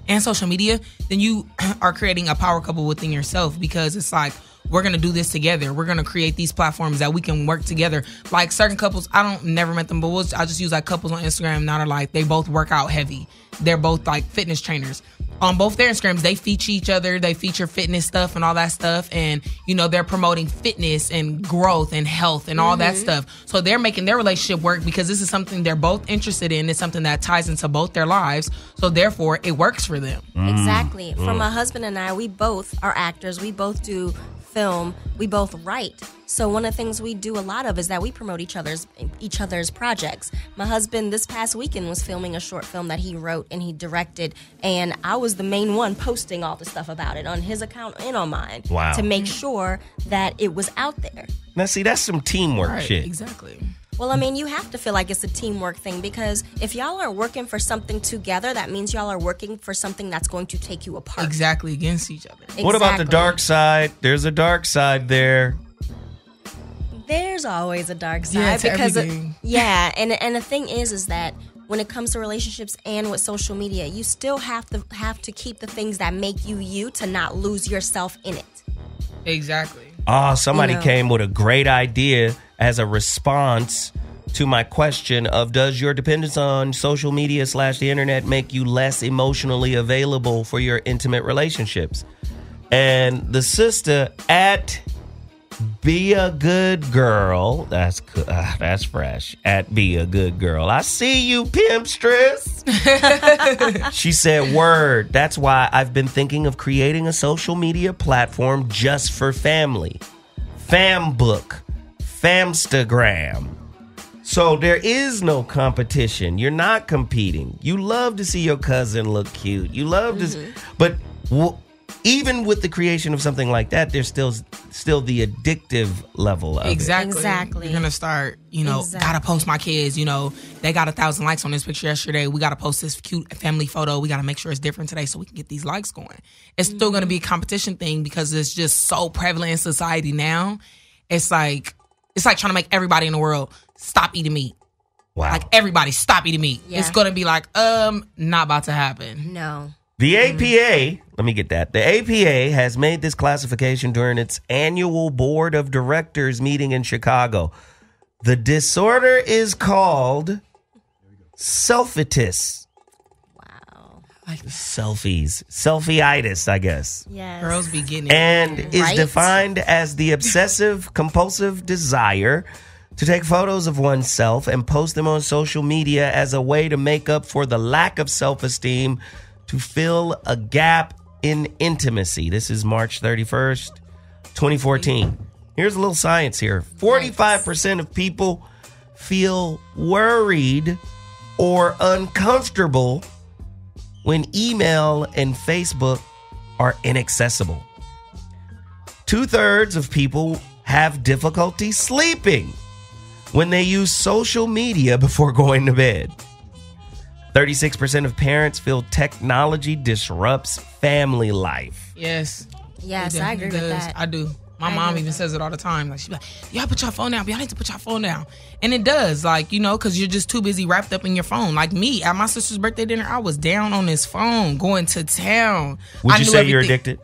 and social media, then you are creating a power couple within yourself, because it's like, we're going to do this together. We're going to create these platforms that we can work together. Like certain couples, never met them, but I just use like couples on Instagram that are like, they both work out heavy. They're both like fitness trainers. On both their Instagrams, they feature each other. They feature fitness stuff and all that stuff. And, they're promoting fitness and growth and health and all that stuff. So they're making their relationship work because this is something they're both interested in. It's something that ties into both their lives. So therefore, it works for them. Exactly. For my husband and I, we both are actors. We both do film. We both write. So one of the things we do a lot of is that we promote each other's projects. My husband this past weekend was filming a short film that he wrote and he directed, and I was the main one posting all the stuff about it on his account and on mine. Wow. To make sure that it was out there. Now, see, that's some teamwork shit. Exactly. Well, you have to feel like it's a teamwork thing, because if y'all are working for something together, that means y'all are working for something that's going to take you apart. Exactly, against each other. Exactly. What about the dark side? There's a dark side there. There's always a dark side. Yeah, to because everything. And the thing is that when it comes to relationships and with social media, you still have to keep the things that make you to not lose yourself in it. Exactly. Oh, somebody came with a great idea as a response to my question of, does your dependence on social media / the internet make you less emotionally available for your intimate relationships? And the sister at Be a Good Girl, that's fresh, at Be a Good Girl, I see you, pimpstress. She said, word, that's why I've been thinking of creating a social media platform just for family. Fam book. Famstagram. So there is no competition. You're not competing. You love to see your cousin look cute. You love to, but even with the creation of something like that, there's still the addictive level of it. Exactly. You're gonna start, gotta post my kids. They got 1,000 likes on this picture yesterday. We gotta post this cute family photo. We gotta make sure it's different today so we can get these likes going. It's still gonna be a competition thing because it's just so prevalent in society now. It's like trying to make everybody in the world stop eating meat. Wow. Like everybody stop eating meat. Yeah. It's gonna be like, not about to happen. No. The APA, let me get that. The APA has made this classification during its annual board of directors meeting in Chicago. The disorder is called selfitis. Wow. Like selfies. Selfie-itis, I guess. Yes. Girls be getting it. And is defined as the obsessive compulsive desire to take photos of oneself and post them on social media as a way to make up for the lack of self-esteem, to fill a gap in intimacy. This is March 31st, 2014. Here's a little science here. 45% of people feel worried or uncomfortable when email and Facebook are inaccessible. 2/3 of people have difficulty sleeping when they use social media before going to bed. 36% of parents feel technology disrupts family life. Yes. Yes, I agree with that. I do. My mom even says it all the time. Like, she's like, y'all put your phone down. Y'all need to put your phone down. And it does, because you're just too busy wrapped up in your phone. Like me, at my sister's birthday dinner, I was down on this phone, going to town. Would you say you're addicted?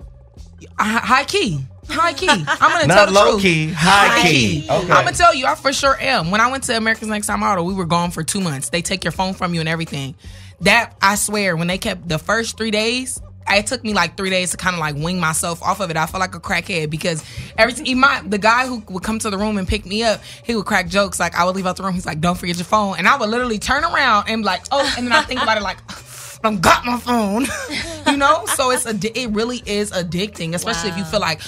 High key. I'm going to tell the Not low truth. key, high key. Okay. I'm going to tell you, I for sure am. When I went to America's Next Top Model, we were gone for 2 months. They take your phone from you and everything. That, I swear, when they kept the first 3 days, it took me like 3 days to kind of wing myself off of it. I felt like a crackhead because the guy who would come to the room and pick me up, he would crack jokes. Like, I would leave out the room. He's like, don't forget your phone. And I would literally turn around and be like, oh, and then I think about it like, I got my phone. So it really is addicting, especially if you feel like,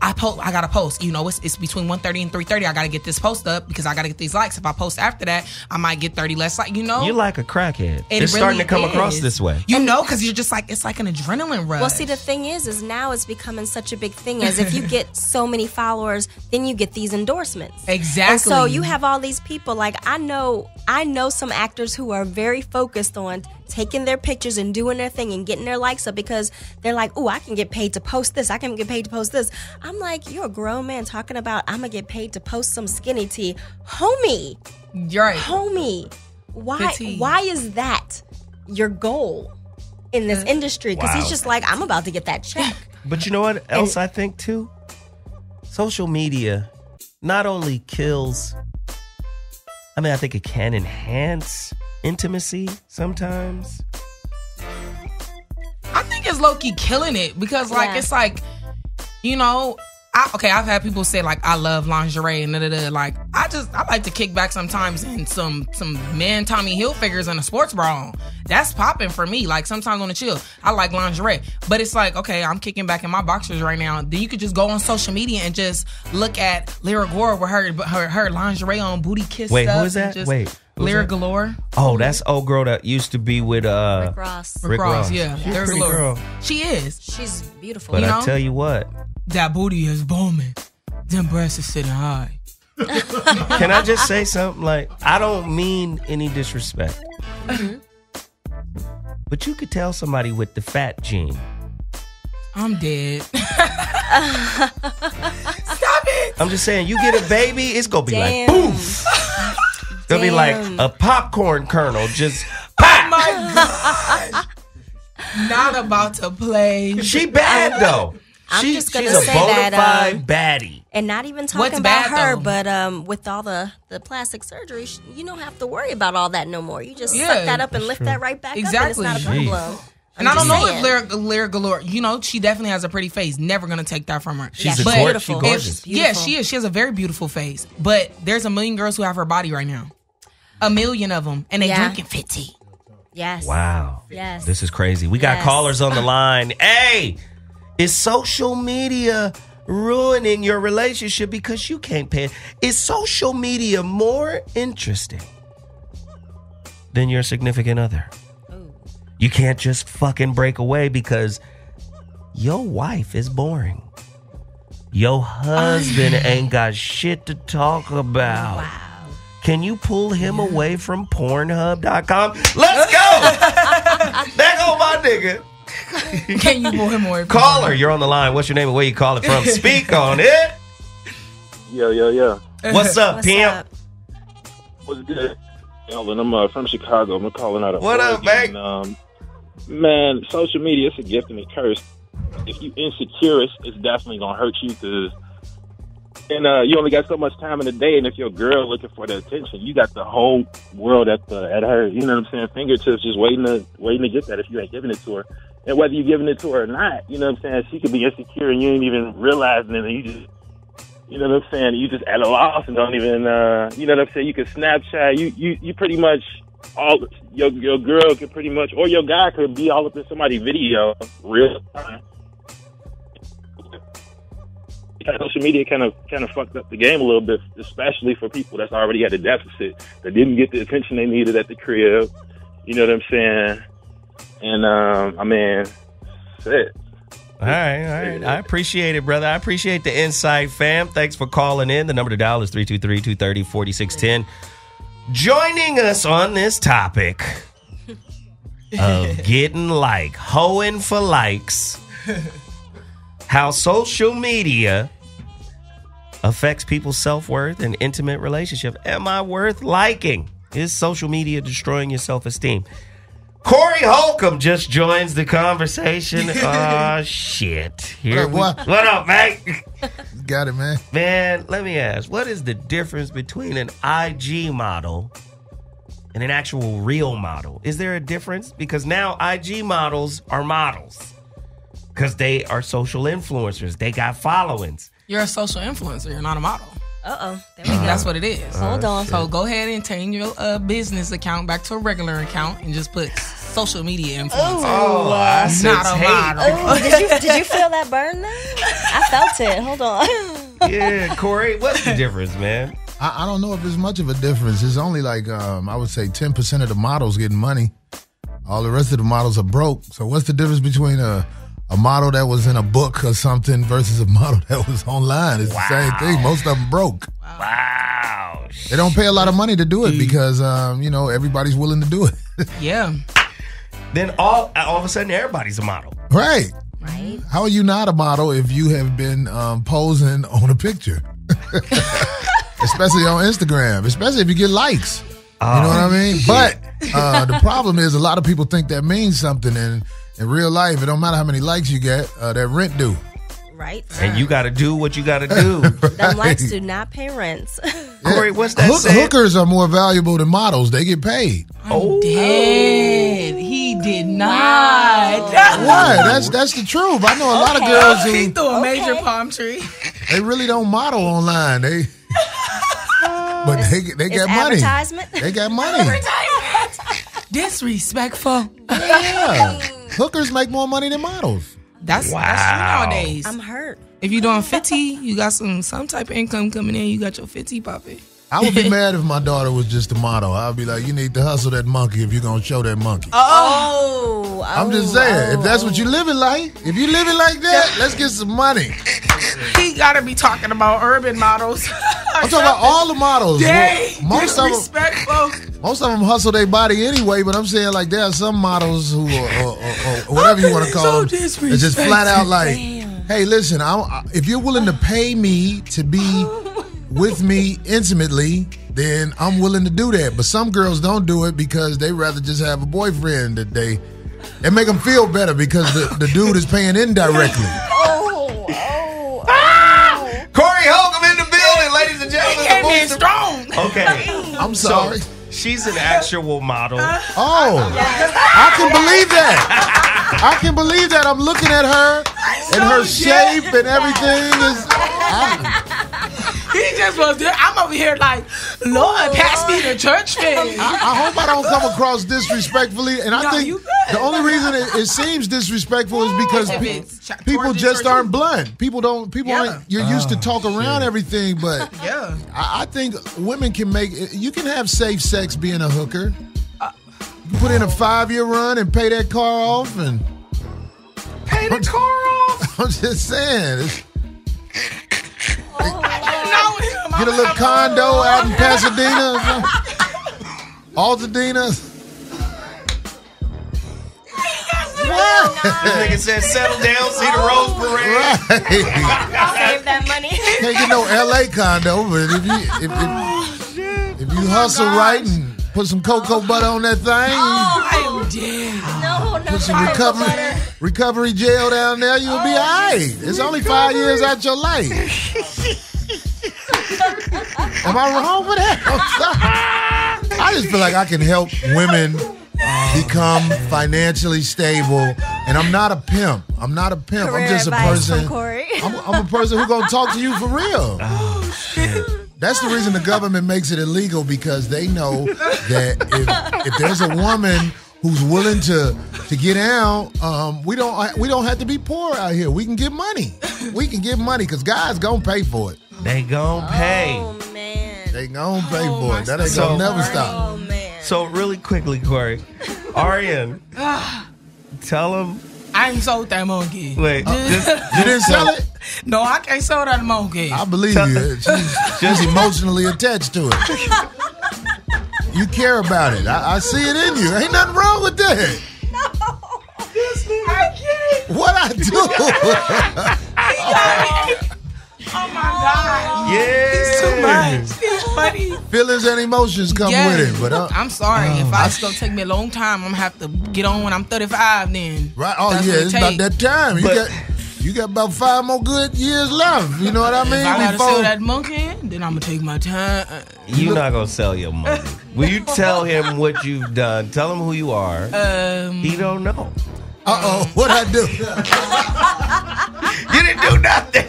I gotta post. It's between 1:30 and 3:30. I gotta get this post up because I gotta get these likes. If I post after that, I might get 30 less likes. You're like a crackhead. It's really starting to come across this way. Because you're just like, it's like an adrenaline rush. Well, see, the thing is now it's becoming such a big thing. As if you get so many followers, then you get these endorsements. Exactly. And so you have all these people. Like I know some actors who are very focused on taking their pictures and doing their thing and getting their likes up because they're like, oh, I can get paid to post this. I can get paid to post this. I'm like, you're a grown man talking about I'm going to get paid to post some skinny tea. Homie. You're right. Homie. Why is that your goal in this industry? Because he's just like, I'm about to get that check. But you know what else I think too? Social media not only kills, I think it can enhance intimacy sometimes. I think it's low-key killing it because it's like, I've had people say like I love lingerie and like I like to kick back sometimes in some man Tommy Hilfigers and a sports bra on. That's popping for me. Like sometimes on the chill, I like lingerie, but it's like, okay, I'm kicking back in my boxers right now. Then you could just go on social media and just look at Lyra Gore with her lingerie on, booty kiss. Wait, stuff who is that? Wait. Lyra Galore. Oh, that's old girl that used to be with Rick Ross. Rick Ross, yeah. She's Lyra a pretty Galore. girl. She is. She's beautiful. But I tell you what, that booty is booming. Them breasts are sitting high. Can I just say something? Like, I don't mean any disrespect. But you could tell somebody with the fat gene. I'm dead. Stop it. I'm just saying, you get a baby, it's going to be like, poof. It's going to be like a popcorn kernel. Just, pop. Oh my God. Not about to play. She bad, though. She's a bona fide baddie. And not even talking about her, but with all the plastic surgery, you don't have to worry about all that no more. You just suck that up and lift that right back up, and it's not a problem. And I don't know if Lyra Galore, she definitely has a pretty face. Never going to take that from her. She's beautiful. Yeah, she is. She has a very beautiful face. But there's a million girls who have her body right now. A million of them. And they drinking 50. Yes. Wow. Yes. This is crazy. We got callers on the line. Hey, is social media ruining your relationship because you can't pay it. Is social media more interesting than your significant other? You can't just fucking break away because your wife is boring. Your husband ain't got shit to talk about. Wow. Can you pull him away from Pornhub.com? Let's go! There go my nigga. Can you pull him away from Caller, you're on the line. What's your name and where you calling from? Speak on it. Yo. What's up, pimp? What's good? I'm from Chicago. I'm calling out of What Oregon. up, mate? Man, social media, it's a gift and a curse. If you insecure, it's definitely going to hurt you because you only got so much time in the day, and if your girl looking for the attention, you got the whole world at her, you know what I'm saying, fingertips, just waiting to get that if you ain't giving it to her. And whether you're giving it to her or not, you know what I'm saying, she could be insecure and you ain't even realizing it, and you just, you know what I'm saying, you just at a loss and don't even, you know what I'm saying, you can Snapchat, you pretty much, all your girl could pretty much, or your guy could be all up in somebody's video real time. Social media kind of fucked up the game a little bit, especially for people that's already at a deficit, that didn't get the attention they needed at the crib. You know what I'm saying? And I mean, that's it. All right. I appreciate it, brother. I appreciate the insight, fam. Thanks for calling in. The number to dial is 323-230-4610. Joining us on this topic of getting hoeing for likes, how social media affects people's self-worth and intimate relationship. Am I worth liking? Is social media destroying your self-esteem? Corey Holcomb just joins the conversation. Oh, shit. What up, mate? Got it, man. Man, let me ask, what is the difference between an IG model and an actual real model? Is there a difference? Because now IG models are models because they are social influencers. They got followings. You're a social influencer. You're not a model. Uh-oh. There we go. That's what it is. Hold on. So go ahead and change your business account back to a regular account and just put social media influencer. Oh, I not a model. Oh, did you feel that burn there? I felt it. Hold on. Yeah, Corey, what's the difference, man? I don't know if there's much of a difference. It's only I would say 10% of the models getting money. All the rest of the models are broke. So what's the difference between a model that was in a book or something versus a model that was online? It's the same thing. Most of them broke. Wow. They don't pay a lot of money to do it because, everybody's willing to do it. Yeah. Then all of a sudden, everybody's a model. Right. How are you not a model if you have been posing on a picture? Especially on Instagram. Especially if you get likes. You know what I mean? But the problem is a lot of people think that means something, and in real life, it don't matter how many likes you get, that rent due. Right. And you got to do what you got to do. Them likes do not pay rents. Corey, what's that saying? Hookers are more valuable than models. They get paid. I'm dead. He did not. What? That's the truth. I know a lot of girls who... He threw a major palm tree. They really don't model online. But they got money. Advertisement? They got money. Disrespectful. Yeah. Hookers make more money than models. That's true nowadays. I'm hurt. If you're doing 50, you got some type of income coming in. You got your 50 popping. I would be mad if my daughter was just a model. I'd be like, you need to hustle that monkey if you're going to show that monkey. I'm just saying, if that's what you living like, if you living like that, let's get some money. He got to be talking about urban models. I'm talking about all the models. Most of them hustle their body anyway, but I'm saying like there are some models who or whatever you want to call them, it's just flat out like, hey, listen, if you're willing to pay me to be with me intimately, then I'm willing to do that. But some girls don't do it because they rather just have a boyfriend that they make them feel better because the dude is paying indirectly. Corey Holcomb in the building, ladies and gentlemen. Came in strong. Okay. I'm sorry. So, she's an actual model. I can believe that. I can believe that. I'm looking at her and her shape and everything is. He just was there. I'm over here like, Lord, pass me the church fan. I hope I don't come across disrespectfully. And I think the only reason it seems disrespectful is because people just aren't blunt. People aren't, you're used to talk around everything, but I think women can you can have safe sex being a hooker. You put in a 5-year run and pay that car off and pay the car off. I'm just saying. Get a little condo out in Pasadena, Altadena. What? This nigga said, settle down, see the Rose Parade. Right. Save that money. Can't get no LA condo, but if you hustle right and put some cocoa butter on that thing, I am dead. No, put some recovery gel down there, you'll be all right. It's only 5 years out your life. Am I wrong with that? I just feel like I can help women become financially stable, and I'm not a pimp. I'm just a person. I'm a person who's gonna talk to you for real. Oh shit. That's the reason the government makes it illegal, because they know that if there's a woman who's willing to get out, we don't have to be poor out here. We can get money. We can get money because guys gonna pay for it. They gon' pay. Oh man. They gon' pay for it. That ain't gonna never stop. Oh man. So really quickly, Corey, Arian, tell him. I ain't sold that monkey. Wait, you didn't sell it? No, I can't sell that monkey. I believe you. She's emotionally attached to it. You care about it. I see it in you. Ain't nothing wrong with that. No. I can't. What I do? Oh my God. Yeah. He's too much. He's funny. Feelings and emotions come with it. But I'm sorry. If it's going to take me a long time, I'm going to have to get on when I'm 35 then. Right. Oh, yeah. It's about that time. You got about 5 more good years left. You know what I mean? If I got to sell that monkey, then I'm going to take my time. You're not going to sell your monkey. Will you tell him what you've done? Tell him who you are. He don't know. Uh-oh. What'd I do? You didn't do nothing.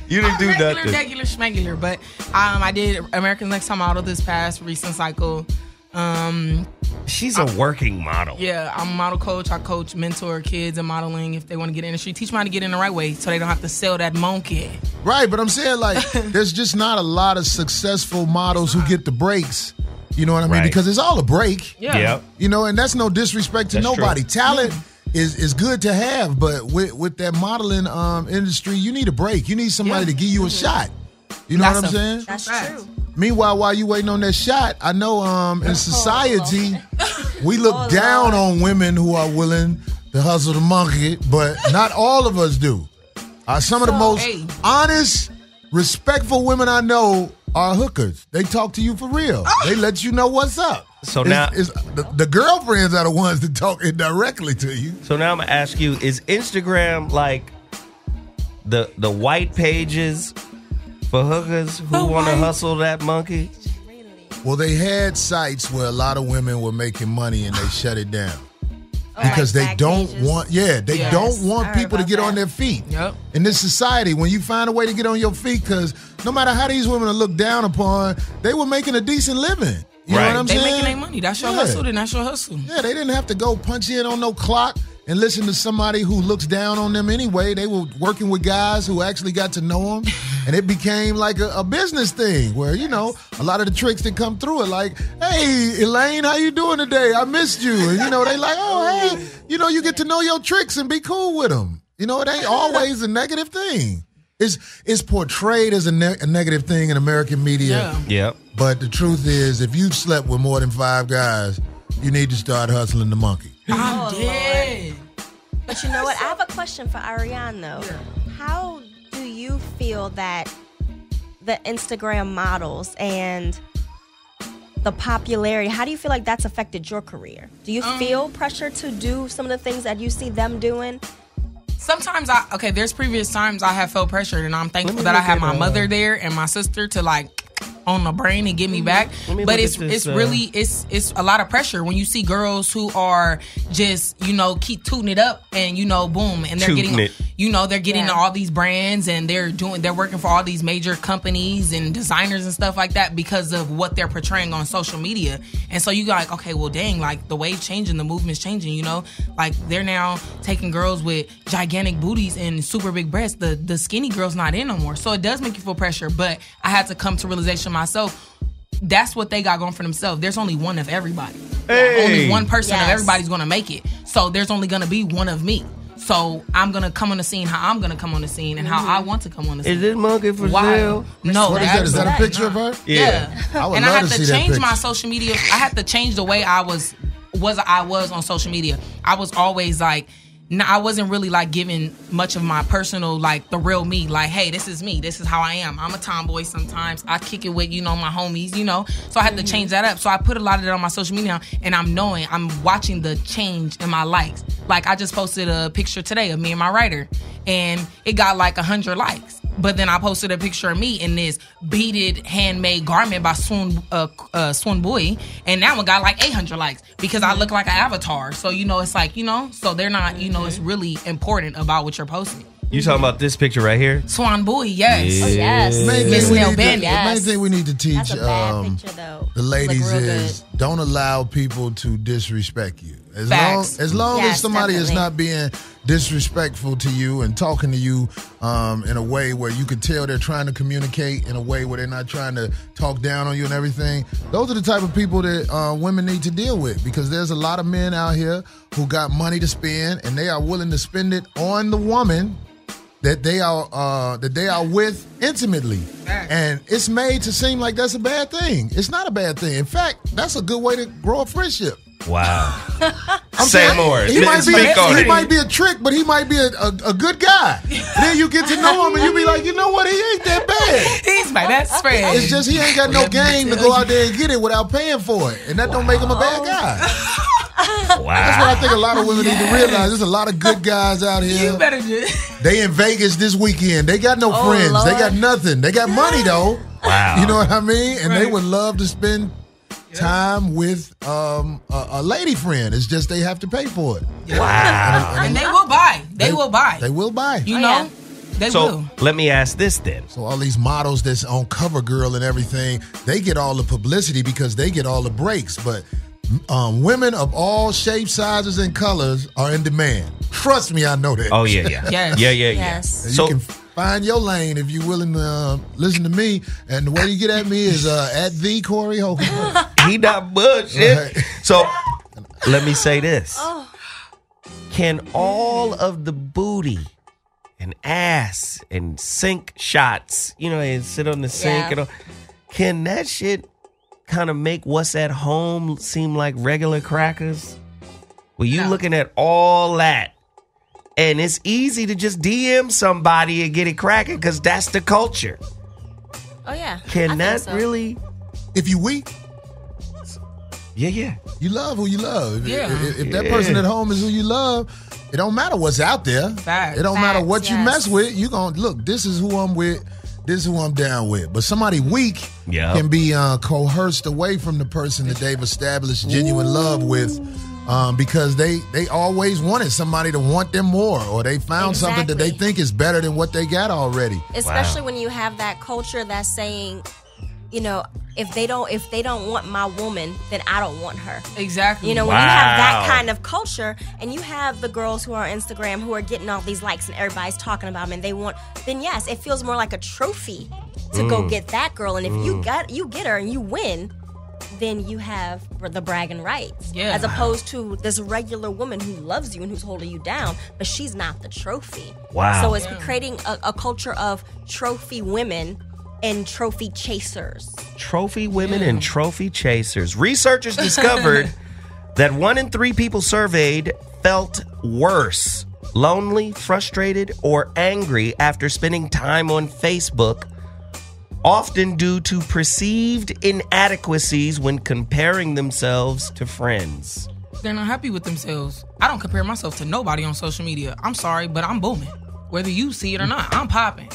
You didn't do nothing. Regular schmegular, but I did America's Next Top Model this past recent cycle. She's a working model. Yeah, I'm a model coach. I coach, mentor kids in modeling if they want to get in the industry. Teach them how to get in the right way so they don't have to sell that monkey. Right, but I'm saying, like, there's just not a lot of successful models who get the breaks. You know what I mean? Right. Because it's all a break. Yeah. Yep. You know, and that's no disrespect to nobody. True. Talent is good to have, but with that modeling industry, you need a break. You need somebody to give you a shot. You know what I'm saying? That's true. Meanwhile, while you waiting on that shot, I know in society, we look down on women who are willing to hustle the monkey, but not all of us do. Some of the most honest, respectful women I know are hookers. They talk to you for real. They let you know what's up. So now the girlfriends are the ones that talk indirectly to you. So now I'm gonna ask you: is Instagram like the white pages for hookers who want to hustle that monkey? Well, they had sites where a lot of women were making money and they shut it down. Because they don't want, don't want people to get on their feet. Yep. In this society, when you find a way to get on your feet, because no matter how these women are looked down upon, they were making a decent living. You know what I'm saying? They making their money. That's your hustle, then that's your hustle. Yeah, they didn't have to go punch in on no clock and listen to somebody who looks down on them anyway. They were working with guys who actually got to know them, and it became like a business thing where, you know, a lot of the tricks that come through it, like, hey, Elaine, how you doing today? I missed you. And, you know, they like, oh, hey, you know, you get to know your tricks and be cool with them. You know, it ain't always a negative thing. It's portrayed as a negative thing in American media. Yeah. But the truth is, if you've slept with more than 5 guys, you need to start hustling the monkey. I'm dead. But you know what? I have a question for Ariane, though. Yeah. How do you feel that the Instagram models and the popularity, how do you feel like that's affected your career? Do you feel pressure to do some of the things that you see them doing? Sometimes there's previous times I have felt pressured, and I'm thankful that I have my mother there and my sister to like on the brain and get me back. But it's really a lot of pressure when you see girls who are just, you know, keep tooting it up and, you know, boom, and they're getting you know, they're getting all these brands and they're working for all these major companies and designers and stuff like that because of what they're portraying on social media. And so you go like, okay, well, dang, like the wave's changing, the movement's changing, you know, like they're now taking girls with gigantic booties and super big breasts. The skinny girl's not in no more. So it does make you feel pressure, but I had to come to realization myself. That's what they got going for themselves. There's only one of everybody. Hey. Only one person of everybody's going to make it. So there's only going to be one of me. So I'm going to come on the scene how I'm going to come on the scene and how I want to come on the scene. Is this monkey for sale? No. What is that? Is that a picture of her? Yeah. I would and love I had to see to that change picture. my social media. I had to change the way I was on social media. I was always like, I wasn't really like giving much of my personal, like the real me, like, hey, this is me. This is how I am. I'm a tomboy sometimes. I kick it with, you know, my homies, you know. So I had to change that up. So I put a lot of that on my social media now, and I'm watching the change in my likes. Like I just posted a picture today of me and my writer, and it got like 100 likes. But then I posted a picture of me in this beaded handmade garment by Swoon Boy, and that one got like 800 likes because I look like an avatar. So, you know, it's like, you know, so they're not, you know, it's really important about what you're posting. You talking about this picture right here? Swan Boy, yes. Oh, yes. The main Miss thing we Nail need Bandit. to- the main thing we need to teach That's a bad picture, though. the ladies Look real is don't allow people to disrespect you. As Facts. long as Yes, somebody is definitely. not being disrespectful to you and talking to you in a way where you can tell they're trying to communicate in a way where they're not trying to talk down on you and everything. Those are the type of people that women need to deal with, because there's a lot of men out here who got money to spend and they are willing to spend it on the woman that they are with intimately. And it's made to seem like that's a bad thing. It's not a bad thing. In fact, that's a good way to grow a friendship. Wow. Say more. He Speak on it. might be a trick, but he might be a good guy. Then you get to know him and you be like, you know what? He ain't that bad. He's my best friend. It's just he ain't got no game to go out there and get it without paying for it. And that don't make him a bad guy. That's what I think a lot of women need to realize. There's a lot of good guys out here. You better just... They in Vegas this weekend. They got no friends. Lord. They got nothing. They got money though. Wow. You know what I mean? And they Right. would love to spend time with a lady friend. It's just they have to pay for it. Wow. And they will buy. They will buy. They will buy. You know? They So will. let me ask this then. So all these models that's on CoverGirl and everything, they get all the publicity because they get all the breaks. But women of all shapes, sizes, and colors are in demand. Trust me, I know that. Oh, yeah, yeah. Yes. Yeah, yeah, yeah. Yes. You So can find your lane if you're willing to listen to me. And the way you get at me is at the Corey Holcomb. he not bullshit. Right. So let me say this. Can all of the booty and ass and sink shots, you know, and sit on the sink and all, can that shit kind of make what's at home seem like regular crackers? Well, you looking at all that, and it's easy to just DM somebody and get it cracking because that's the culture. Oh, yeah. Can I that think so. really? If you weak, Yeah. you love who you love. Yeah. If that person at home is who you love, it don't matter what's out there. Facts. It don't matter Facts, what you yes. mess with. You gonna look. This is who I'm with. This is who I'm down with. But somebody weak Yeah. can be coerced away from the person that they've established genuine love with, because they always wanted somebody to want them more, or they found something that they Exactly. think is better than what they got already. Especially when you have that culture that's saying, you know, if they don't want my woman, then I don't want her. Exactly. You know, when you have that Wow. kind of culture, and you have the girls who are on Instagram who are getting all these likes and everybody's talking about them, and then yes, it feels more like a trophy to go get that girl. And if you get her and you win, then you have the bragging rights. Yeah. As opposed to this regular woman who loves you and who's holding you down, but she's not the trophy. Wow. So it's creating a culture of trophy women and trophy chasers. Trophy women and trophy chasers. Researchers discovered that 1 in 3 people surveyed felt worse, lonely, frustrated, or angry after spending time on Facebook, often due to perceived inadequacies when comparing themselves to friends. They're not happy with themselves. I don't compare myself to nobody on social media. I'm sorry, but I'm booming. Whether you see it or not, I'm popping.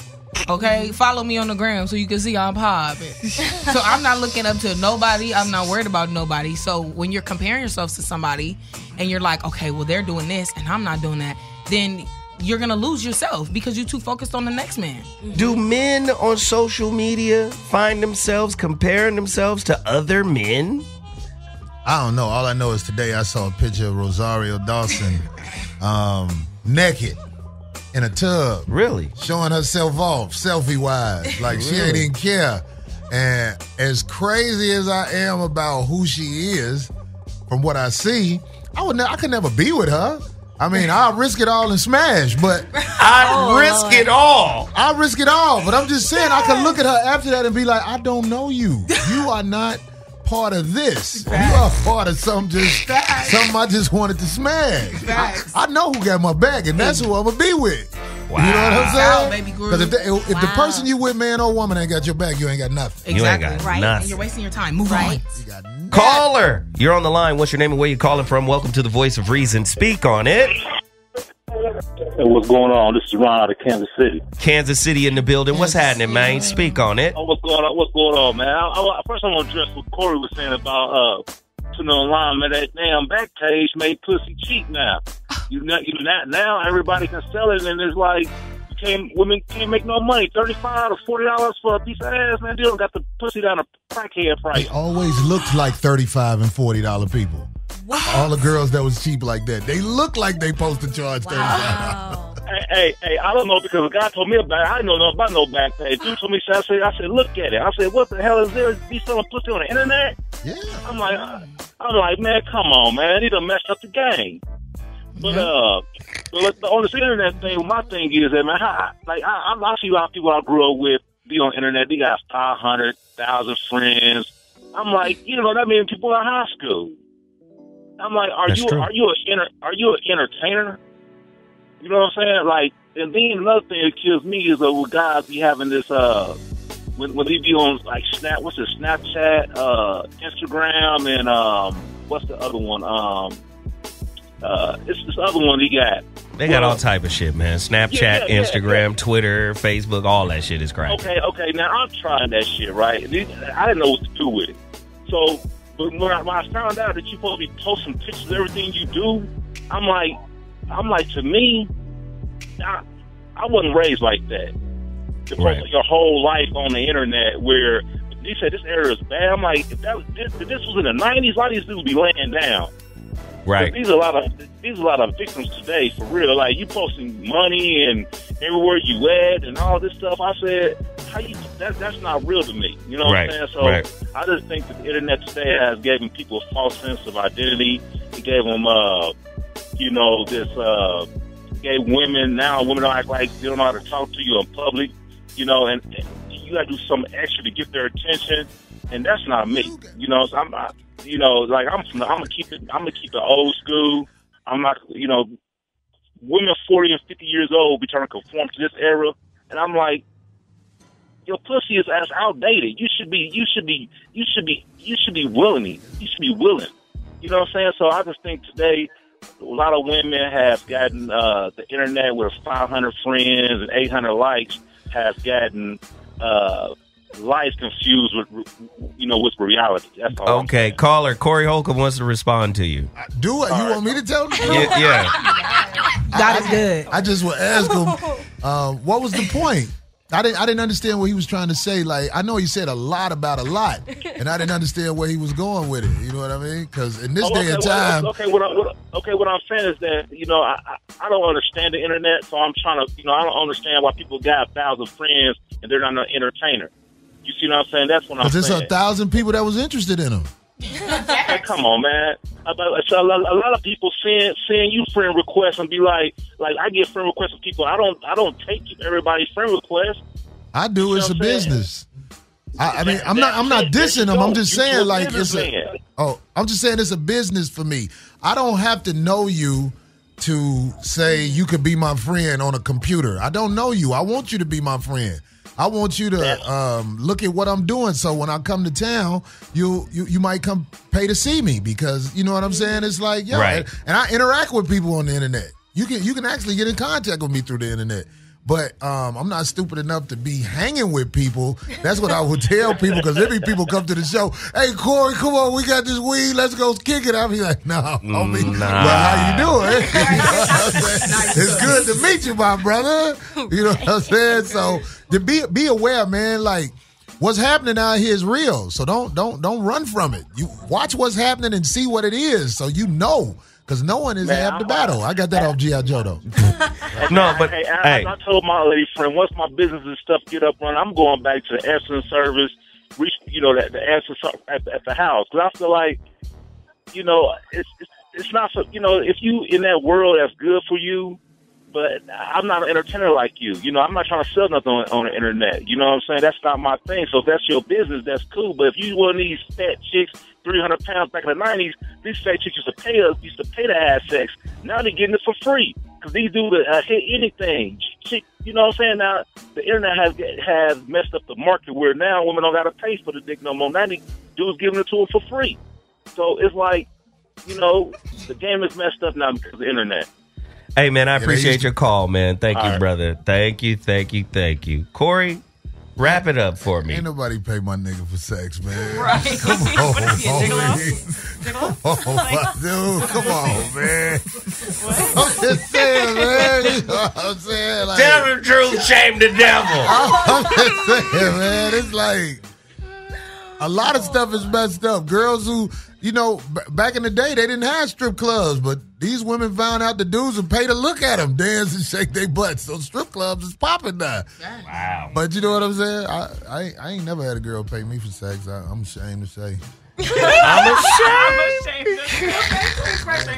Okay? Follow me on the gram so you can see I'm popping. So I'm not looking up to nobody. I'm not worried about nobody. So when you're comparing yourself to somebody and you're like, okay, well, they're doing this and I'm not doing that, then you're gonna lose yourself because you're too focused on the next man. Do men on social media find themselves comparing themselves to other men? I don't know. All I know is today I saw a picture of Rosario Dawson naked in a tub. Really? Showing herself off, selfie-wise. Like, she ain't even care. And as crazy as I am about who she is, from what I see, I could never be with her. I mean, I'll risk it all and smash, but I'd risk it all. I'll risk it all. But I'm just saying, I could look at her after that and be like, I don't know you. You are not part of this. You are part of something I just wanted to smash. I know who got my back, and that's who I'm going to be with. Wow. You know what I'm saying? Because if the person you with, man or woman, ain't got your back, you ain't got nothing. Exactly. You ain't got right. nothing. And you're wasting your time. Move on. Caller, you're on the line. What's your name and where you calling from? Welcome to the Voice of Reason. Speak on it. Hey, what's going on? This is Ron out of Kansas City. Kansas City in the building. What's happening, man? Speak on it. Oh, what's going on? What's going on, man? First, I want to address what Corey was saying about putting online, man. That damn back page made pussy cheap now. Now everybody can sell it, and it's like women can't make no money. $35 or $40 for a piece of ass, man. They don't got the pussy down a crackhead price. They always looked like $35 and $40 people. What? All the girls that was cheap like that, they look like they supposed to charge $35. Wow. Hey, I don't know, because a guy told me about it. I didn't know nothing about no back page. Dude told me, I said, look at it. I said, what the hell is there? Be selling pussy on the internet? Yeah. I'm like, man, come on, man. They done messed up the game. But on this internet thing, my thing is that, man, I see a lot of people I grew up with be on the internet. They got 500,000 friends. I'm like, that means people in high school. I'm like, are you an entertainer? You know what I'm saying? Like, and then another thing that kills me is when guys be having this when they be on like Snapchat, Instagram, and what's the other one? It's this other one he got. They got all type of shit, man. Snapchat, Instagram, Twitter, Facebook, all that shit is crazy. Okay. Now I'm trying that shit, right? I didn't know what to do with it. So, but when I found out that you're supposed to be posting pictures of everything you do, I'm like, to me, I wasn't raised like that. To post your whole life on the internet, where they said this area is bad. I'm like, if this was in the 90s, a lot of these dudes would be laying down. Right. These are a lot of victims today, for real. Like, you posting money and everywhere you at and all this stuff. I said, that's not real to me. You know what I'm saying? So I just think that the internet today has given people a false sense of identity. It gave them, gave women don't act like they don't know how to talk to you in public, and you got to do something extra to get their attention, and that's not me. So I'm gonna keep it old school. I'm not, women 40 and 50 years old be trying to conform to this era, and I'm like, your pussy is as outdated. You should be willing. You should be willing. You know what I'm saying? So I just think today a lot of women have gotten the internet with 500 friends and 800 likes has gotten life confused with reality. That's all. Okay, caller Corey Holcomb wants to respond to you. Do it. You want me to tell the truth? Yeah. That is good. I just will ask him, what was the point? I didn't understand what he was trying to say. Like, I know he said a lot about a lot, and I didn't understand where he was going with it. You know what I mean? Because in this day and time, what I'm saying is that I don't understand the internet, so I'm trying to I don't understand why people got 1,000 friends and they're not an entertainer. You see what I'm saying? That's what I'm saying. Because there's 1,000 people that was interested in him. Hey, come on, man. So a lot of people send you friend requests and be like I get friend requests from people. I don't take everybody's friend requests. I do. It's a business. I mean, I'm not dissing them. I'm just saying, like, I'm just saying it's a business for me. I don't have to know you to say you could be my friend on a computer. I don't know you. I want you to be my friend. I want you to look at what I'm doing, so when I come to town, you might come pay to see me, because you know what I'm saying. It's like, and I interact with people on the internet. You can actually get in contact with me through the internet. But I'm not stupid enough to be hanging with people. That's what I would tell people, because every people come to the show. Hey, Corey, come on, we got this weed. Let's go kick it. I'll be like, no, homie. Well, how you doing? It's good to meet you, my brother. You know what I'm saying? So to be aware, man. Like, what's happening out here is real. So don't run from it. You watch what's happening and see what it is, so you know. Because no one is half the battle. I got that off G.I. Joe, though. No, but I told my lady friend, once my business and stuff get up running, I'm going back to the Essence service, reach, the Essence at the house. Because I feel like, it's not so, if you in that world that's good for you, but I'm not an entertainer like you. I'm not trying to sell nothing on the internet. You know what I'm saying? That's not my thing. So if that's your business, that's cool. But if you one of these fat chicks, 300 pounds back in the 90s, these fat chicks used to pay to have sex. Now they're getting it for free because these dudes hit anything. Chick, you know what I'm saying? Now the internet has messed up the market where now women don't got to pay for the dick no more. Now these dudes giving it to them for free. So it's like, the game is messed up now because of the internet. Hey, man, I appreciate your call, man. Thank you, brother. Thank you. Corey, wrap it up for me. Ain't nobody pay my nigga for sex, man. Right. Come on, homie. Dude, come on, man. I'm just saying, man. You know what I'm saying? Like, tell the truth, shame the devil. I'm just saying, man. It's like a lot of stuff is messed up. Girls who, back in the day, they didn't have strip clubs, but these women found out the dudes would pay to look at them dance and shake their butts. So strip clubs is popping now. Wow. But you know what I'm saying? I ain't never had a girl pay me for sex. I'm ashamed to say. I'm ashamed.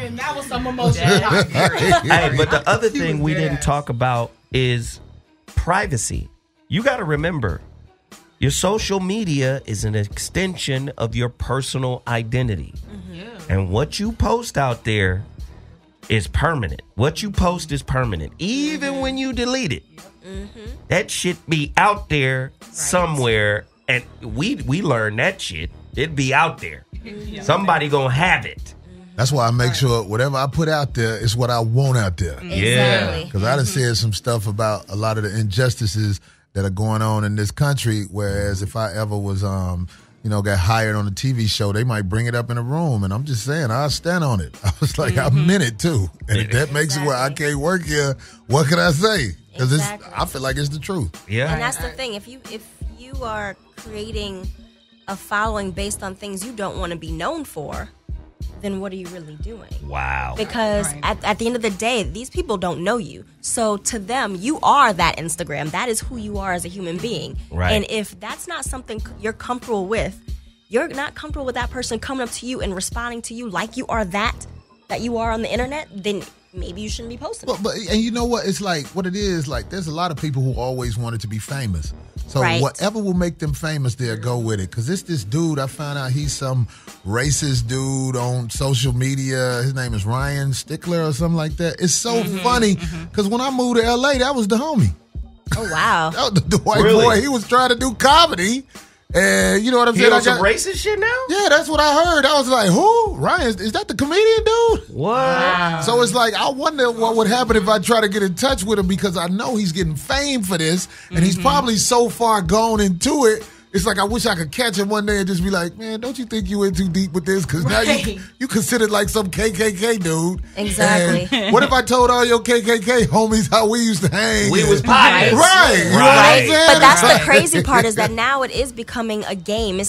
And that was some emotion. Hey, but the other thing we didn't talk about is privacy. You got to remember, your social media is an extension of your personal identity. And what you post out there is permanent. What you post is permanent. Even when you delete it. That shit be out there somewhere. And we learned that shit. It be out there. Somebody gonna have it. That's why I make sure whatever I put out there is what I want out there. Yeah. Because I done said some stuff about a lot of the injustices that are going on in this country, whereas if I ever was, got hired on a TV show, they might bring it up in a room, and I'm just saying, I'll stand on it. I was like, I meant it too. And if that makes it where I can't work here, what can I say? Because I feel like it's the truth. Yeah. And that's the thing. If you are creating a following based on things you don't want to be known for, then what are you really doing? Wow. Because at the end of the day, these people don't know you. So to them, you are that Instagram. That is who you are as a human being. Right. And if that's not something you're comfortable with, you're not comfortable with that person coming up to you and responding to you like you are that you are on the internet, then maybe you shouldn't be posting it. But you know what? It's like, what it is, like, there's a lot of people who always wanted to be famous. So whatever will make them famous, they'll go with it. Because it's this dude, I found out he's some racist dude on social media. His name is Ryan Stickler or something like that. It's so funny because when I moved to L.A., that was the homie. Oh, wow. That was the white boy. He was trying to do comedy. And you know what I'm saying? He on some racist shit now? Yeah, that's what I heard. I was like, who? Ryan, is that the comedian dude? What? Wow. So it's like, I wonder what would happen if I try to get in touch with him, because I know he's getting fame for this, and he's probably so far gone into it. It's like, I wish I could catch him one day and just be like, man, don't you think you went too deep with this? Because now you considered like some KKK dude. Exactly. And what if I told all your KKK homies how we used to hang? We was partners. Right. You know what I'm saying? But that's the crazy part, is that now it is becoming a game.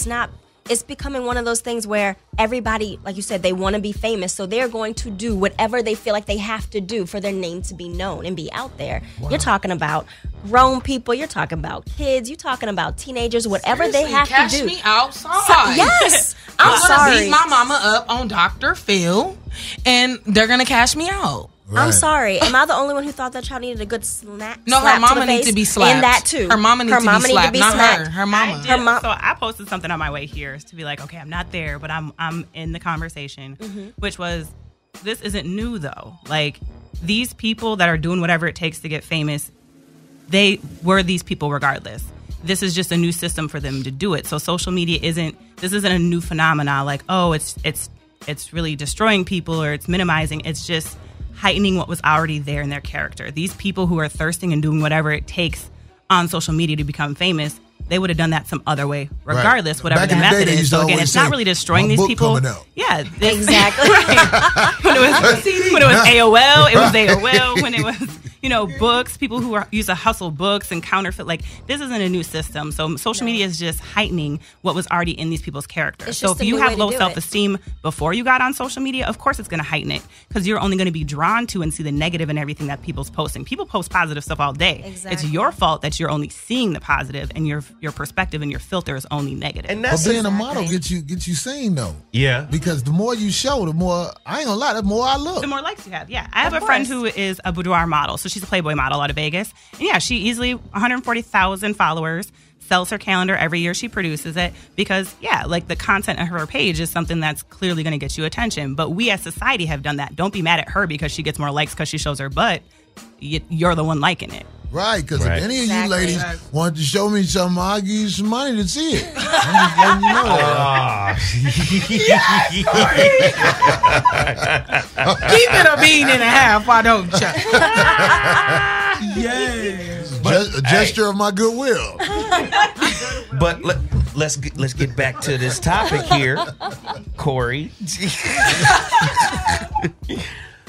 It's becoming one of those things where everybody, like you said, they want to be famous, so they're going to do whatever they feel like they have to do for their name to be known and be out there. Wow. You're talking about grown people, you're talking about kids, you're talking about teenagers, whatever they have cash to do. Me outside. Yes. I'm gonna beat my mama up on Dr. Phil, and they're gonna cash me out. Right. I'm sorry. Am I the only one who thought that child needed a good slap? No, her mama needs to be slapped. And that too. Her mama needs to be slapped, not her. Her mama. So I posted something on my way here to be like, okay, I'm not there, but I'm in the conversation, which was, this isn't new though. Like, these people that are doing whatever it takes to get famous, they were these people regardless. This is just a new system for them to do it. So social media isn't a new phenomena. Like, oh, it's really destroying people or it's minimizing. It's just heightening what was already there in their character. These people who are thirsting and doing whatever it takes on social media to become famous, they would have done that some other way, regardless, whatever the method is. So again, it's not really destroying these people. Yeah, exactly. When it was AOL, it was AOL. When it was, books, people who used to hustle books and counterfeit. Like, this isn't a new system. So social media is just heightening what was already in these people's characters. So if you have low self-esteem before you got on social media, of course it's going to heighten it, because you're only going to be drawn to and see the negative in everything that people's posting. People post positive stuff all day. Exactly. It's your fault that you're only seeing the positive, and your perspective and your filter is only negative. And that's being a model gets you seen though. Yeah. Because the more you show, the more, I ain't gonna lie, the more I look. The more likes you have. Yeah. I have a friend who is a boudoir model. So she's a Playboy model out of Vegas. And yeah, she easily 140,000 followers, sells her calendar every year she produces it, because like the content on her page is something that's clearly going to get you attention. But we as society have done that. Don't be mad at her because she gets more likes because she shows her butt. You're the one liking it. Right, because if any of you ladies want to show me something, I'll give you some money to see it. I'm just letting you know that. Keep it a bean and a half, why don't you? A gesture of my goodwill. But let's get back to this topic here, Corey.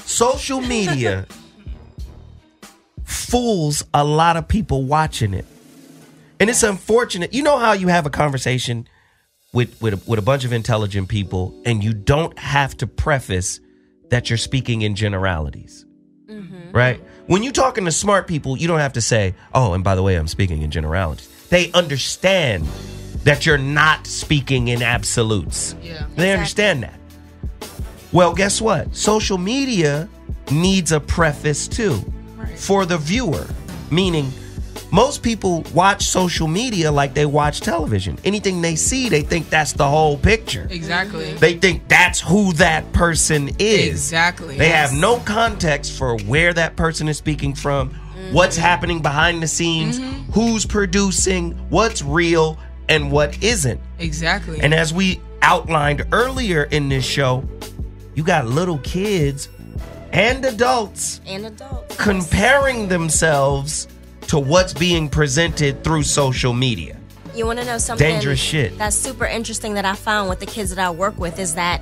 Social media fools a lot of people watching it, and it's unfortunate. You know how you have a conversation with a bunch of intelligent people, and you don't have to preface that you're speaking in generalities, right? When you're talking to smart people, you don't have to say, "Oh, and by the way, I'm speaking in generalities." They understand that you're not speaking in absolutes. They understand that. Well, guess what? Social media needs a preface too. For the viewer, meaning most people watch social media like they watch television. Anything they see, they think that's the whole picture. Exactly. They think that's who that person is. Exactly. They have no context for where that person is speaking from, what's happening behind the scenes, who's producing, what's real, and what isn't. Exactly. And as we outlined earlier in this show, you got little kids and adults comparing themselves to what's being presented through social media. You want to know something dangerous shit that's super interesting that I found with the kids that I work with is that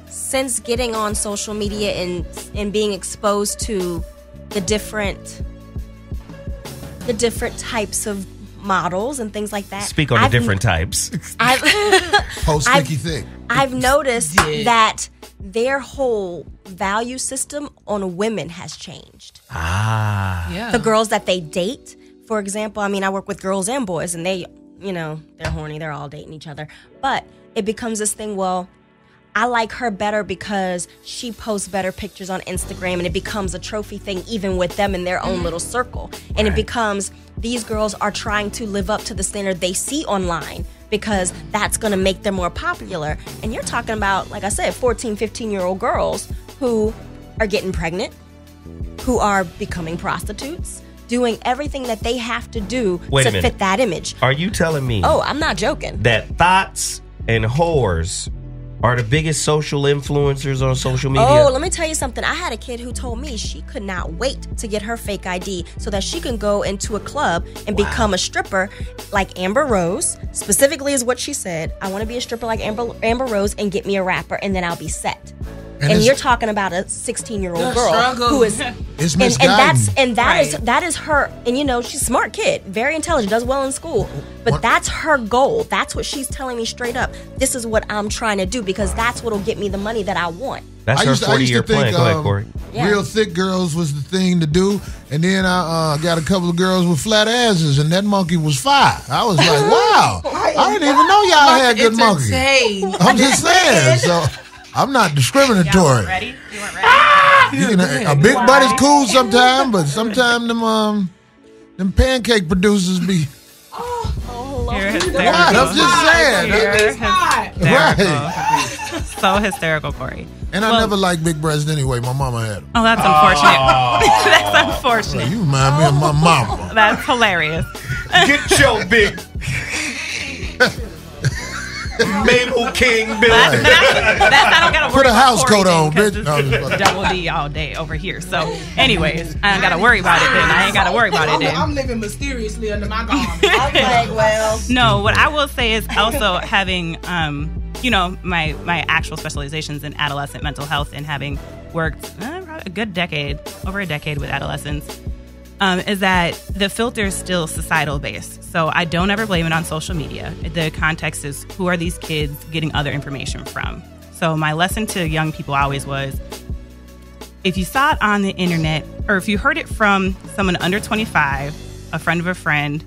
since getting on social media and being exposed to the different types of models and things like that. Speak on the different types. Sticky thick. I've noticed that their whole value system on women has changed. The girls that they date, for example, I work with girls and boys, and they, they're horny, they're all dating each other. But it becomes this thing, well, I like her better because she posts better pictures on Instagram, and it becomes a trophy thing even with them in their own little circle. And it becomes, these girls are trying to live up to the standard they see online, because that's going to make them more popular. And you're talking about, like I said, 14, 15-year-old girls who are getting pregnant, who are becoming prostitutes, doing everything that they have to do to fit that image. Are you telling me? Oh, I'm not joking. That thoughts and whores are the biggest social influencers on social media? Oh, let me tell you something. I had a kid who told me she could not wait to get her fake ID so that she can go into a club and become a stripper like Amber Rose. Specifically is what she said. I want to be a stripper like Amber Rose and get me a rapper, and then I'll be set. And you're talking about a 16-year-old girl who is, it's that is her. And she's a smart kid, very intelligent, does well in school. But that's her goal. That's what she's telling me straight up. This is what I'm trying to do because that's what'll get me the money that I want. That's her 40-year plan. Go ahead, Corey. Real thick girls was the thing to do, and then I got a couple of girls with flat asses, and that monkey was fire. I was like, wow, I didn't even know y'all had good monkeys. I'm just saying. So. I'm not discriminatory. Ready? You weren't ready? A big butt is cool sometimes, but sometimes them pancake producers be. You're hysterical. What? I'm just saying. Right. So hysterical, Corey. And I never liked big breasts anyway. My mama had them. Oh, that's unfortunate. That's unfortunate. Well, you remind me of my mama. That's hilarious. Get your big. Mabel King building. I don't gotta worry Put a about house Corey coat on, then, 'cause bitch. it's Double D all day over here. So, anyways, I ain't gotta worry about it then. I ain't gotta worry about it then. I'm living mysteriously under my garment. I'm like, well. No, what I will say is also having, my actual specializations in adolescent mental health and having worked over a decade with adolescents, is that the filter is still societal based. So I don't ever blame it on social media. The context is, who are these kids getting other information from? So my lesson to young people always was, if you saw it on the internet, or if you heard it from someone under 25, a friend of a friend,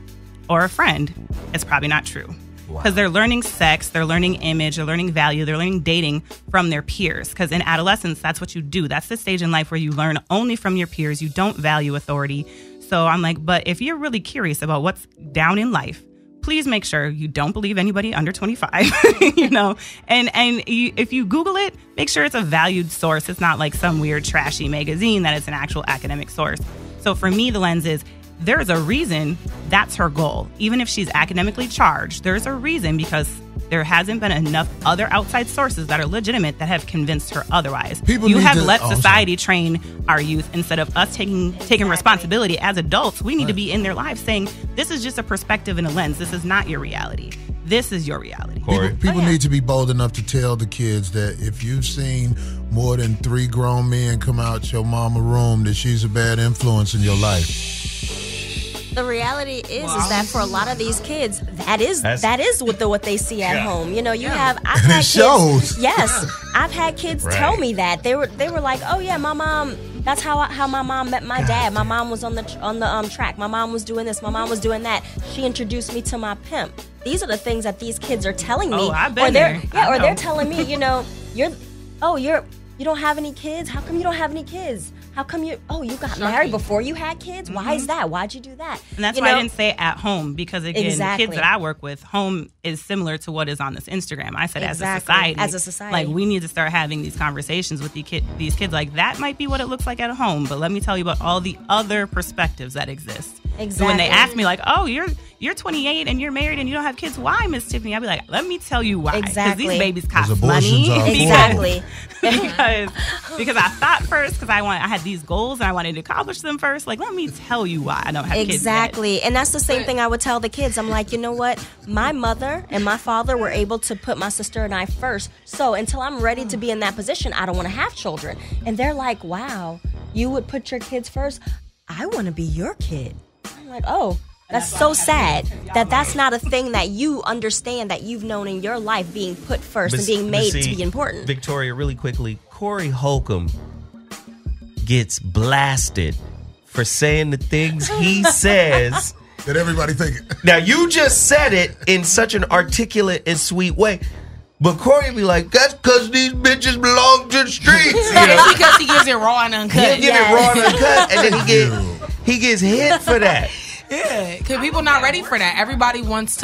or a friend, it's probably not true. Because they're learning sex, they're learning image, they're learning value, they're learning dating from their peers. Because in adolescence, that's what you do. That's the stage in life where you learn only from your peers. You don't value authority. So I'm like, but if you're really curious about what's down in life, please make sure you don't believe anybody under 25, if you Google it, make sure it's a valued source. It's not like some weird trashy magazine, that it's an actual academic source. So for me, the lens is, there's a reason that's her goal. Even if she's academically charged, there's a reason, because there hasn't been enough other outside sources that are legitimate that have convinced her otherwise. You have let society train our youth instead of us taking responsibility as adults. We need to be in their lives saying, this is just a perspective and a lens. This is not your reality. This is your reality. People need to be bold enough to tell the kids that if you've seen more than 3 grown men come out your mama room, that she's a bad influence in your life. The reality is that for a lot of these kids, that is what they see at home. I've had kids. Shows. Yes, I've had kids tell me that they were like, oh yeah, my mom. That's how my mom met my dad. My mom was on the track. My mom was doing this. My mom was doing that. She introduced me to my pimp. These are the things that these kids are telling me. Oh, I've been there. Yeah, or they're telling me, you don't have any kids. How come you don't have any kids? How come you got married before you had kids? Mm-hmm. Why is that? Why'd you do that? And that's why I didn't say at home, because again, kids that I work with, home is similar to what is on this Instagram. I said as a society, like we need to start having these conversations with these kids. Like that might be what it looks like at home, but let me tell you about all the other perspectives that exist. Exactly. So when they ask me like, oh, you're 28 and you're married and you don't have kids, why, Miss Tiffany? I'll be like, let me tell you why. Exactly. Because these babies cost money. Exactly. because I thought first, because I had these goals and I wanted to accomplish them first. Like, let me tell you why I don't have kids. Exactly. And that's the same thing I would tell the kids. I'm like, you know what? My mother and my father were able to put my sister and I first. So until I'm ready to be in that position, I don't want to have children. And they're like, wow, you would put your kids first? I want to be your kid. I'm like, oh, that's so sad that that's not a thing that you understand, that you've known in your life, being put first and being made to be important. Victoria, really quickly, Corey Holcomb gets blasted for saying the things he says that everybody thinking. Now, you just said it in such an articulate and sweet way. But Corey be like, that's because these bitches belong to the streets. It's because he gives it raw and uncut. He gives it raw and uncut, and then he gets hit for that. Yeah, because people not ready for that. Everybody wants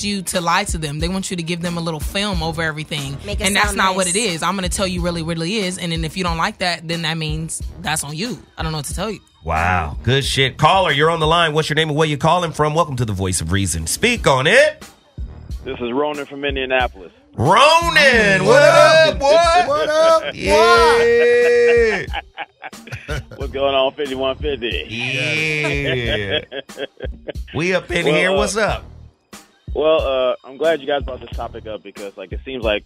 you to lie to them. They want you to give them a little film over everything. And that's not what it is. I'm going to tell you really is. And then if you don't like that, then that means that's on you. I don't know what to tell you. Wow. Good shit. Caller, you're on the line. What's your name and where you calling from? Welcome to the Voice of Reason. Speak on it. This is Ronan from Indianapolis. Ronan, what up? What up? Yeah. What's going on, 5150? Yeah. We up in here. What's up? Well, I'm glad you guys brought this topic up because, it seems like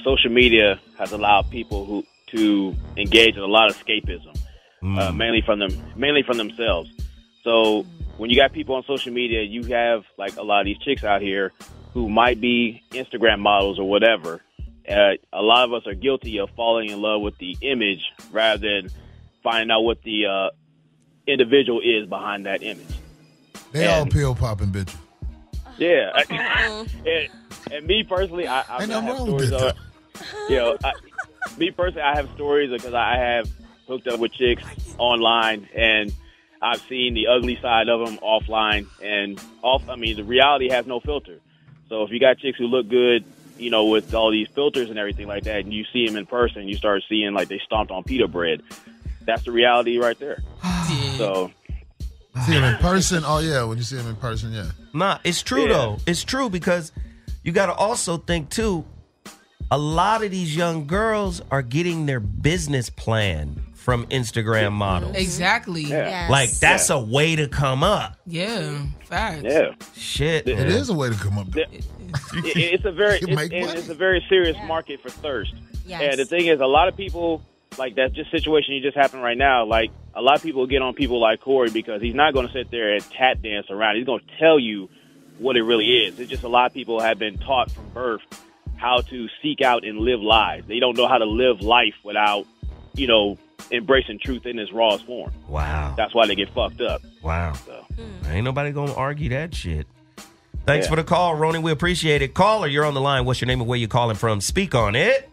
social media has allowed people to engage in a lot of escapism, mainly from themselves. So when you got people on social media, you have a lot of these chicks out here who might be Instagram models or whatever. A lot of us are guilty of falling in love with the image rather than finding out what the individual is behind that image. They all pill popping bitches. Yeah. and me personally, I have stories of, me personally, I have stories because I have hooked up with chicks online and I've seen the ugly side of them offline and the reality has no filter. So if you got chicks who look good, with all these filters and everything like that, and you see them in person, you start seeing like they stomped on pita bread. That's the reality right there. So see them in person? Oh, yeah. When you see them in person, yeah. Nah, it's true, though. It's true because you got to also think, too, a lot of these young girls are getting their business plan from Instagram models. Exactly. Yes. Like, that's a way to come up. Yeah, facts. Yeah. Shit. It is a way to come up. It's a very serious market for thirst. Yes. And the thing is, a lot of people, like that just situation you just happened right now, like a lot of people get on people like Corey because he's not going to sit there and tap dance around. He's going to tell you what it really is. It's just a lot of people have been taught from birth how to seek out and live lives. They don't know how to live life without, embracing truth in its rawest form. Wow. That's why they get fucked up. Wow. So. Ain't nobody going to argue that shit. Thanks for the call, Ronnie. We appreciate it. Caller, you're on the line. What's your name and where you calling from? Speak on it.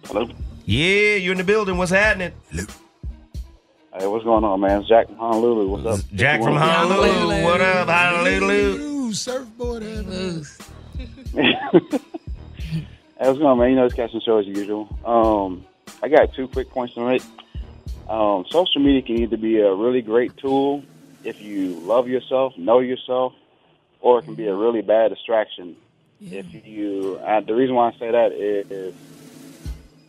Hello? Yeah, you're in the building. What's happening? Hey, what's going on, man? It's Jack from Honolulu. What's up? Jack from Honolulu. What up, Honolulu? Surfboard loose. Hey, what's going on, man? It's catching show as usual. I got 2 quick points to make. Social media can either be a really great tool if you love yourself, know yourself, or it can be a really bad distraction. Yeah. The reason why I say that is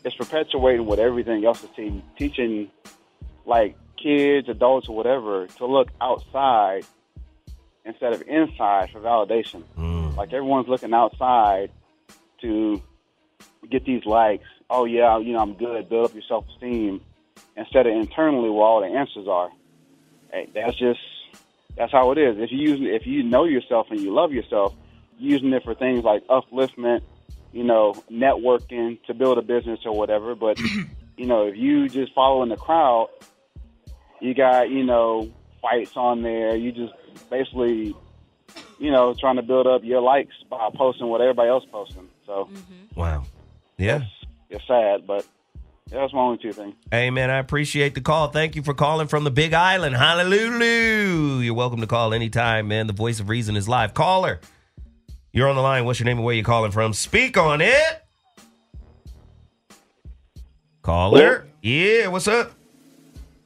it's perpetuating what everything else is teaching, like kids, adults, or whatever, to look outside instead of inside for validation. Like everyone's looking outside to get these likes. Oh yeah, I'm good. Build up your self-esteem instead of internally where all the answers are. Hey, that's how it is. If you know yourself and you love yourself, using it for things like upliftment, networking to build a business or whatever. But if you just following the crowd, you got fights on there. You just basically trying to build up your likes by posting what everybody else posting. So wow, yeah. It's sad, but that's my only 2 things. Hey, man, I appreciate the call. Thank you for calling from the Big Island. Honolulu. You're welcome to call anytime, man. The Voice of Reason is live. Caller, you're on the line. What's your name and where you calling from? Speak on it. Caller. Yeah, what's up?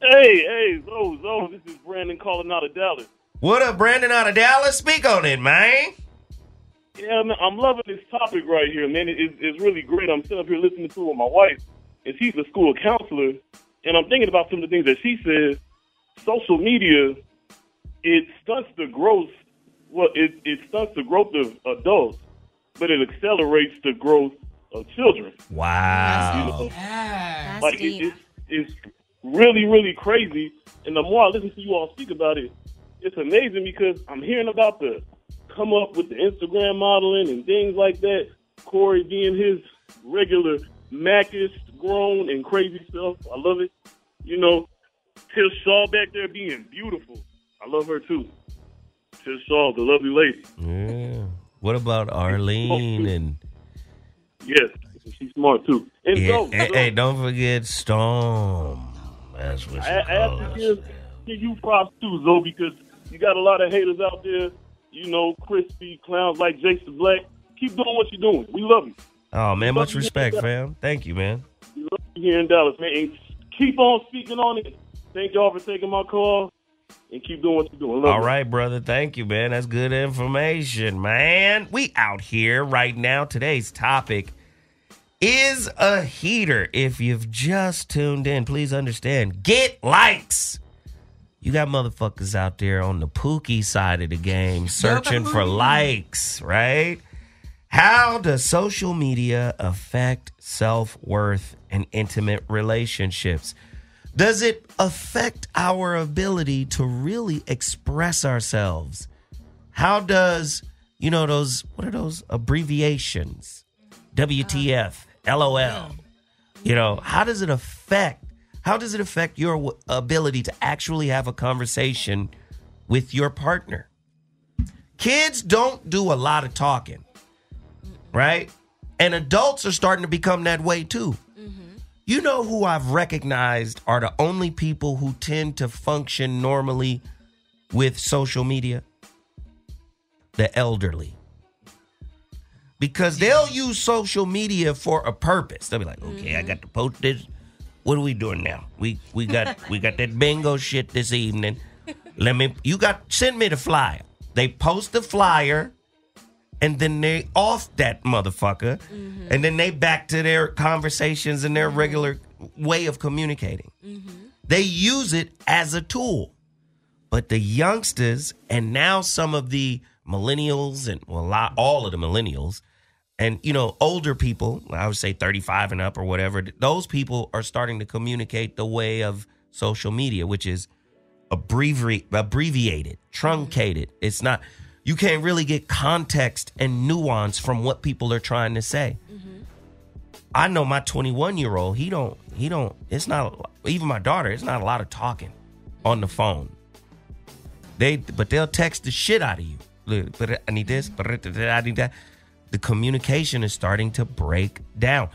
Hey, Zo, this is Brandon calling out of Dallas. What up, Brandon out of Dallas? Speak on it, man. Yeah, man, I'm loving this topic right here, man. It's really great. I'm sitting up here listening to it with my wife, and she's a school counselor, and I'm thinking about some of the things that she says. Social media, it stunts the growth. Well, it stunts the growth of adults, but it accelerates the growth of children. Wow. Like it's really, really crazy. And the more I listen to you all speak about it, it's amazing because I'm hearing about the come up with the Instagram modeling and things like that. Corey being his regular Mackish, grown and crazy self. I love it. Tish Shaw back there being beautiful. I love her too. Tish Shaw, the lovely lady. Yeah. What about Arlene and? Yes, she's smart too. And hey, don't forget Storm. That's what she I have to give you props too, Zoe, because you got a lot of haters out there. Crispy clowns like Jason Black. Keep doing what you're doing. We love you. Oh, man, much respect, fam. Thank you, man. We love you here in Dallas, man. And keep on speaking on it. Thank y'all for taking my call. And keep doing what you're doing. All right, brother. Thank you, man. That's good information, man. We out here right now. Today's topic is a heater. If you've just tuned in, please understand. Get likes. You got motherfuckers out there on the Pookie side of the game searching for likes, right? How does social media affect self-worth and intimate relationships? Does it affect our ability to really express ourselves? How does, what are those abbreviations? WTF, LOL. How does it affect your ability to actually have a conversation with your partner? Kids don't do a lot of talking, right? And adults are starting to become that way too. You know who I've recognized are the only people who tend to function normally with social media? The elderly. Because they'll use social media for a purpose. They'll be like, okay, I got to post this. What are we doing now? We got that bingo shit this evening. Send me the flyer. They post the flyer and then they off that motherfucker, and then they back to their conversations and their regular way of communicating. They use it as a tool. But the youngsters, and now some of the millennials, and all of the millennials, and older people, I would say 35 and up or whatever, those people are starting to communicate the way of social media, which is abbreviated, truncated. It's not, you can't really get context and nuance from what people are trying to say. I know my 21-year-old, he don't, it's not, even my daughter, it's not a lot of talking on the phone. But they'll text the shit out of you. But I need this, but I need that. The communication is starting to break down.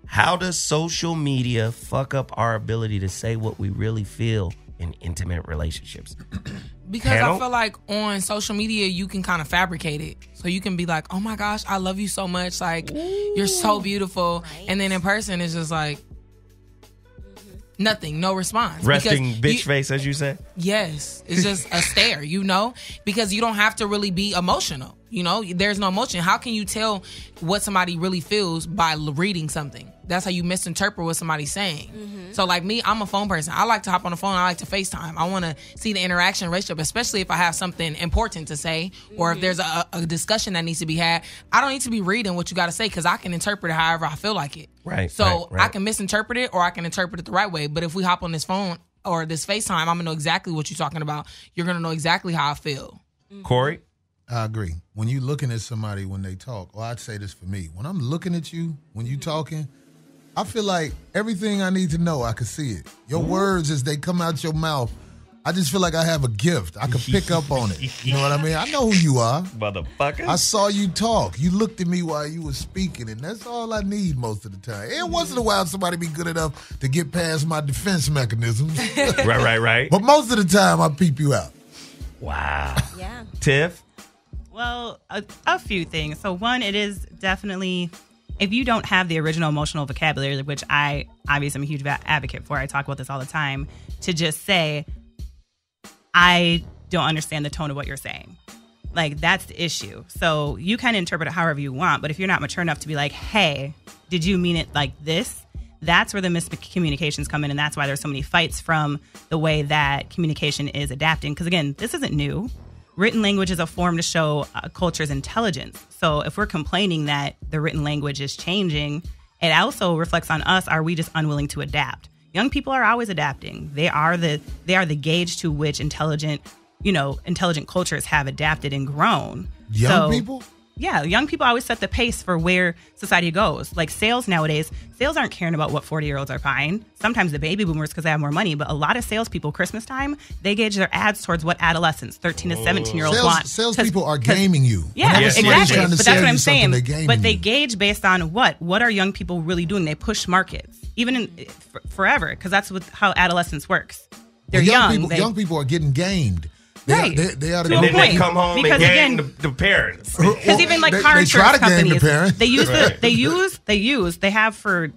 How does social media fuck up our ability to say what we really feel in intimate relationships? Because I feel like on social media, you can kind of fabricate it. So you can be like, oh my gosh, I love you so much. Like, you're so beautiful. Right. And then in person, it's just like, nothing, no response. Resting bitch face, as you say? Yes. It's just a stare, because you don't have to really be emotional. There's no emotion. How can you tell what somebody really feels by reading something? That's how you misinterpret what somebody's saying. So like me, I'm a phone person. I like to hop on the phone. I like to FaceTime. I want to see the interaction relationship, especially if I have something important to say or if there's a discussion that needs to be had. I don't need to be reading what you got to say because I can interpret it however I feel like it. Right. So I can misinterpret it or I can interpret it the right way. But if we hop on this phone or this FaceTime, I'm going to know exactly what you're talking about. You're going to know exactly how I feel. Corey? I agree. When you're looking at somebody when they talk, or I'd say this for me, when I'm looking at you, when you talking, I feel like everything I need to know, I can see it. Your words as they come out your mouth, I just feel like I have a gift. I can pick up on it. You know what I mean? I know who you are. Motherfucker. I saw you talk. You looked at me while you were speaking, and that's all I need most of the time. And once in a while, somebody be good enough to get past my defense mechanisms. Right. But most of the time, I peep you out. Wow. Yeah. Tiff? Well, a few things. So one, it is definitely, if you don't have the original emotional vocabulary, which I obviously am a huge advocate for, I talk about this all the time, to just say, I don't understand the tone of what you're saying. Like, that's the issue. So you can interpret it however you want, but if you're not mature enough to be like, hey, did you mean it like this? That's where the miscommunications come in, and that's why there's so many fights from the way that communication is adapting. Because again, this isn't new. Written language is a form to show a culture's intelligence. So if we're complaining that the written language is changing, it also reflects on us. Are we just unwilling to adapt? Young people are always adapting. They are the gauge to which intelligent cultures have adapted and grown. Young people? Yeah, young people always set the pace for where society goes. Like sales nowadays, sales aren't caring about what 40-year-olds are buying. Sometimes the baby boomers because they have more money, but a lot of salespeople, Christmas time, they gauge their ads towards what adolescents, 13 to 17-year-olds want. Salespeople are gaming you. Yeah, exactly. But that's what I'm saying. But they you. Gauge based on what? What are young people really doing? They push markets, even forever, because that's how adolescence works. They're young. Young people are getting gamed. Right. They are and then they come home and game the parents. Because even like car insurance companies, they have for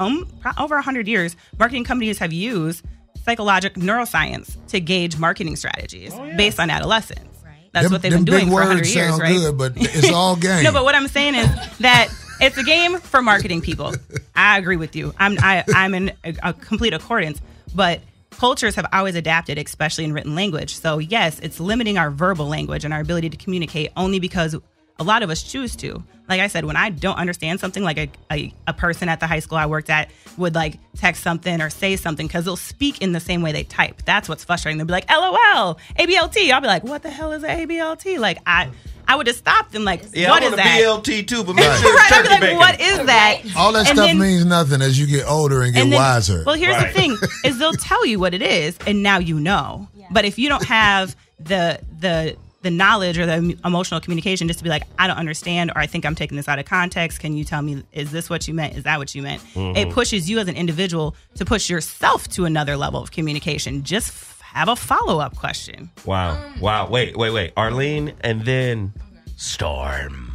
over 100 years, marketing companies have used psychological neuroscience to gauge marketing strategies based on adolescents. Right. That's what they've been doing for 100 years, sound right? Good, but it's all game. No, but what I'm saying is that it's a game for marketing people. I agree with you. I'm in a complete accordance, but cultures have always adapted, especially in written language. So yes, it's limiting our verbal language and our ability to communicate only because a lot of us choose to. Like I said, when I don't understand something, like a person at the high school I worked at would like text something or say something because they'll speak in the same way they type. That's what's frustrating. They'll be like, LOL, ABLT. I'll be like, what the hell is an ABLT? Like I would have stopped and like, what is that? I want a BLT too, but make sure it's I'd be turkey like, bacon. what is that? All that stuff means nothing as you get older and get wiser. Well, here's the thing: is they'll tell you what it is, and now you know. Yeah. But if you don't have the knowledge or the emotional communication, just to be like, I don't understand, or I think I'm taking this out of context. Can you tell me? Is this what you meant? Is that what you meant? Mm-hmm. It pushes you as an individual to push yourself to another level of communication. Just have a follow-up question. Wow. Wait. Arlene, and then Storm.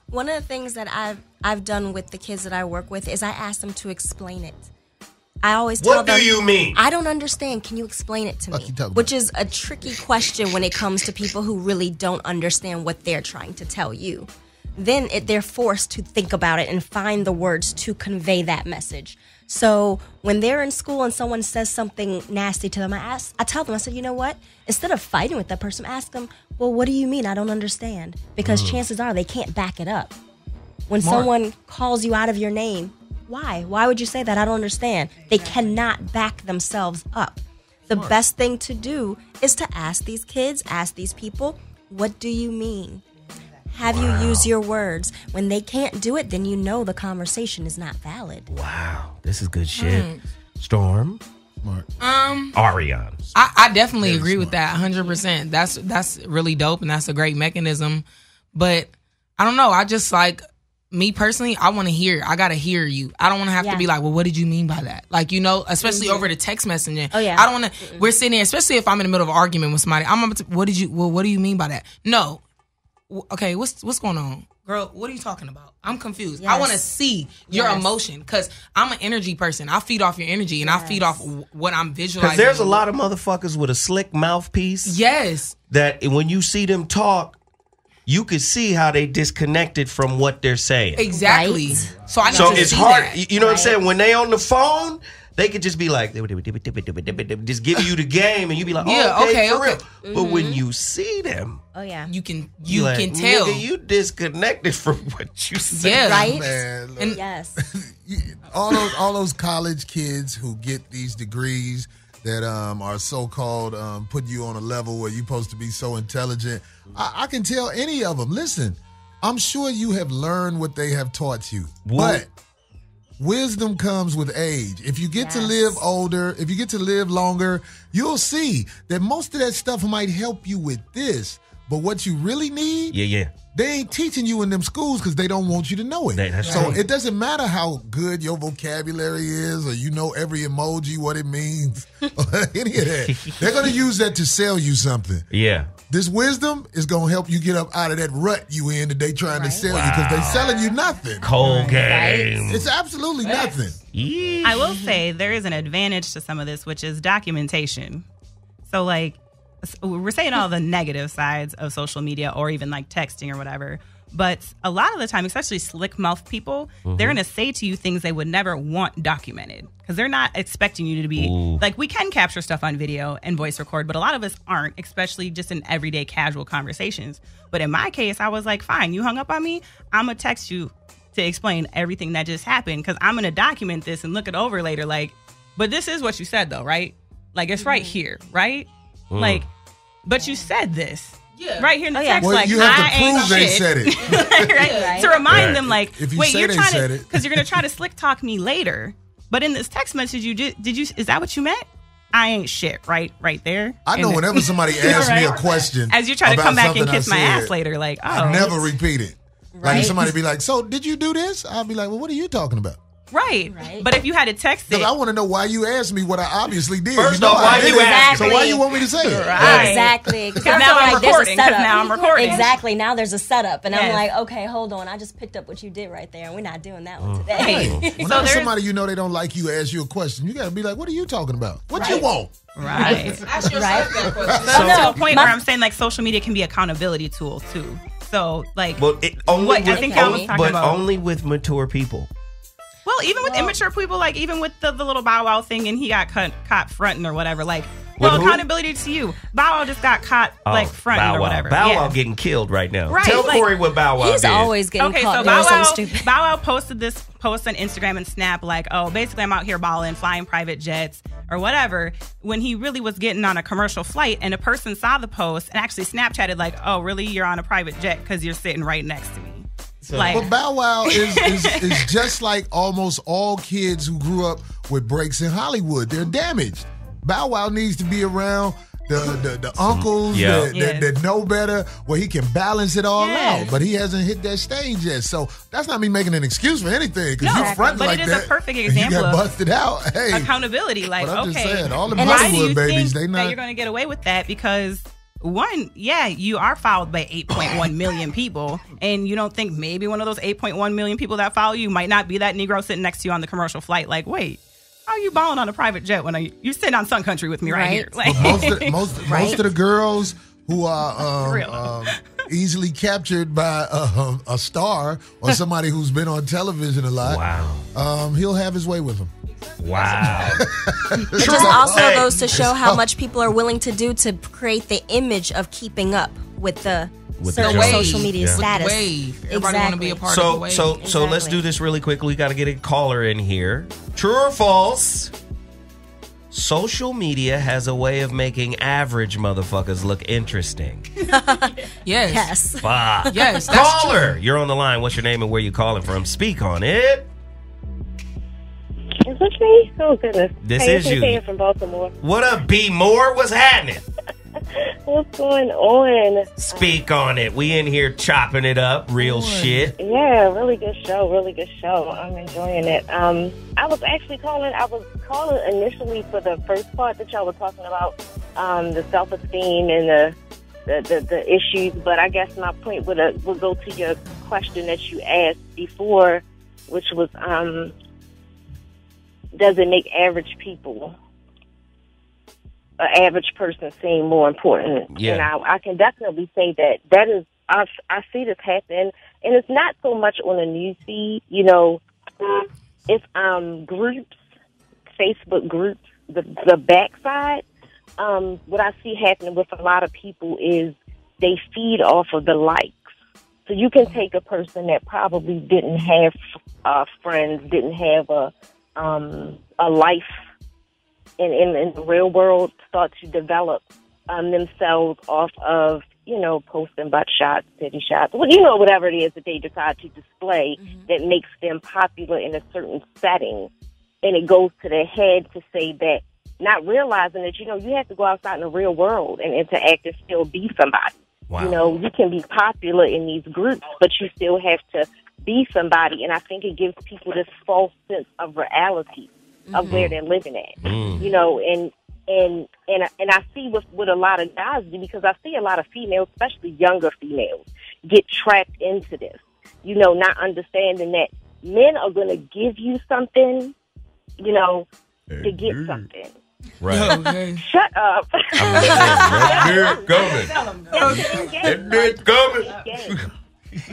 One of the things that I've done with the kids that I work with is I ask them to explain it. I always tell them, what do you mean? I don't understand. Can you explain it to me? Which is a tricky question when it comes to people who really don't understand what they're trying to tell you. Then they're forced to think about it and find the words to convey that message. So when they're in school and someone says something nasty to them, I tell them, I said, you know what? Instead of fighting with that person, ask them, well, what do you mean? I don't understand. Because chances are they can't back it up. When someone calls you out of your name, why? Why would you say that? I don't understand. They cannot back themselves up. The best thing to do is to ask these kids, ask these people, what do you mean? Have you used your words? When they can't do it, then you know the conversation is not valid. Wow, this is good shit. Storm. Smart. Ariane. I definitely agree with that 100%. That's really dope, and that's a great mechanism. But I don't know. I just like, me personally, I want to hear. I got to hear you. I don't want to have to be like, well, what did you mean by that? Like, you know, especially over the text messaging. Oh, yeah. I don't want to, we're sitting there, especially if I'm in the middle of an argument with somebody. What do you mean by that? No. Okay, what's going on? Girl, what are you talking about? I'm confused. Yes. I want to see your emotion because I'm an energy person. I feed off your energy and I feed off what I'm visualizing. Because there's a lot of motherfuckers with a slick mouthpiece. Yes. That when you see them talk, you could see how they disconnected from what they're saying. Exactly. Right. So it's hard. That. You know what I'm saying? When they on the phone, they could just be like, just give you the game, and you be like, oh, okay, for real. Mm-hmm. But when you see them, you can like, tell. Nigga, you disconnected from what you said. Yeah, right. Man, look, and yes, all those college kids who get these degrees that are so-called put you on a level where you're supposed to be so intelligent. I can tell any of them. Listen, I'm sure you have learned what they have taught you, but wisdom comes with age. If you get to live older, if you get to live longer, you'll see that most of that stuff might help you with this. But what you really need, they ain't teaching you in them schools because they don't want you to know it. So it doesn't matter how good your vocabulary is or you know every emoji, what it means, or any of that. They're going to use that to sell you something. Yeah. This wisdom is going to help you get up out of that rut you in that they trying to sell you because they selling you nothing. Cold game. It's absolutely nothing. I will say there is an advantage to some of this, which is documentation. So, like, we're saying all the negative sides of social media or even like texting or whatever. But a lot of the time, especially slick mouth people, they're going to say to you things they would never want documented because they're not expecting you to be like, we can capture stuff on video and voice record, but a lot of us aren't, especially just in everyday casual conversations. But in my case, I was like, fine, you hung up on me. I'm going to text you to explain everything that just happened because I'm going to document this and look it over later. Like, but this is what you said though, right? Like, it's right here, right? Like, but you said this. Yeah. Right here in the text, well, like, you have to I prove they shit. said it. Right? To remind them, like, if you wait, say you're they trying said to, it. because you're going to try to slick talk me later. But in this text message, you did you, is that what you meant? I ain't shit, right there. I know whenever somebody asks me a question, as you try to come back and kiss my ass later, like, oh. I never repeat it. Like, if somebody be like, so did you do this? I'll be like, well, what are you talking about? Right. But if you had to text it. Because I want to know why you asked me what I obviously did. First off, why you asked me? So why you want me to say it? Right. Exactly. Because now I'm recording. Because now I'm recording. Exactly. Now there's a setup. And I'm like, okay, hold on. I just picked up what you did right there. And we're not doing that one today. When somebody you know they don't like you ask you a question, you got to be like, what are you talking about? What you want? Right. Ask yourself that question. So to a point where I'm saying, like, social media can be accountability tool, too. So, like, only with mature people. Well, even with immature people, like even with the little Bow Wow thing, and he got caught fronting or whatever. Like, well, accountability to you. Bow Wow just got caught like fronting or whatever. Bow Wow getting killed right now. Right, Tell Corey what Bow Wow did. He's always getting caught. So Bow Wow posted this post on Instagram and Snap like, oh, basically I'm out here balling, flying private jets or whatever, when he really was getting on a commercial flight, and a person saw the post and actually Snapchatted like, oh, really? You're on a private jet because you're sitting right next to me. So, but Bow Wow is just like almost all kids who grew up with breaks in Hollywood. They're damaged. Bow Wow needs to be around the uncles that know better, where he can balance it all out. But he hasn't hit that stage yet. So that's not me making an excuse for anything. Because you front like that. But it is a perfect example you got busted out. Hey, accountability. Like, but I'm okay, just saying, all the Hollywood babies, they not. That you're going to get away with that because. One, you are followed by 8.1 million people, and you don't think maybe one of those 8.1 million people that follow you might not be that Negro sitting next to you on the commercial flight. Like, wait, how are you balling on a private jet when you're sitting on Sun Country with me right here? Like, most of the girls who are easily captured by a star or somebody who's been on television a lot. Wow. He'll have his way with them. Wow. It just also goes to show how much people are willing to do to create the image of keeping up with the certain social media status. With the wave. Everybody want to be a part of the wave. So let's do this really quick. We got to get a caller in here. True or false? Social media has a way of making average motherfuckers look interesting. Yes. Fuck. Yes, that's Caller, true. you're on the line. What's your name and where you calling from? Speak on it. Is this me? Oh, goodness. This hey, is you. Hey, from Baltimore. What up, B. Moore? What's happening? What's going on? Speak on it. We in here chopping it up. Real shit. Yeah, really good show. Really good show. I'm enjoying it. I was actually calling. I was calling initially for the first part that y'all were talking about, the self-esteem and the issues. But I guess my point would go to your question that you asked before, which was, does it make average people, an average person, seem more important? Yeah. And I can definitely say that is, I see this happen, and it's not so much on the news feed, it's groups, Facebook groups, the backside. What I see happening with a lot of people is they feed off of the likes. So you can take a person that probably didn't have friends, didn't have a life in the real world, start to develop themselves off of, posting butt shots, titty shots, whatever it is that they decide to display that makes them popular in a certain setting. And it goes to their head to say that, not realizing that, you have to go outside in the real world and interact and still be somebody. Wow. You can be popular in these groups, but you still have to be somebody. And I think it gives people this false sense of reality of where they're living at. And I see with a lot of guys, because I see a lot of females, especially younger females, get trapped into this, not understanding that men are going to give you something, to get something. Right. Okay. Shut up.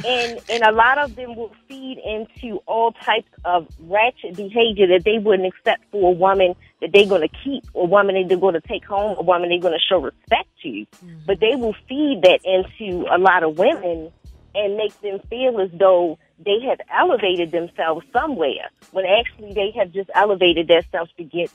And a lot of them will feed into all types of ratchet behavior that they wouldn't accept for a woman that they're going to keep, or a woman that they're going to take home, a woman they're going to show respect to. But they will feed that into a lot of women and make them feel as though they have elevated themselves somewhere, when actually they have just elevated themselves to get,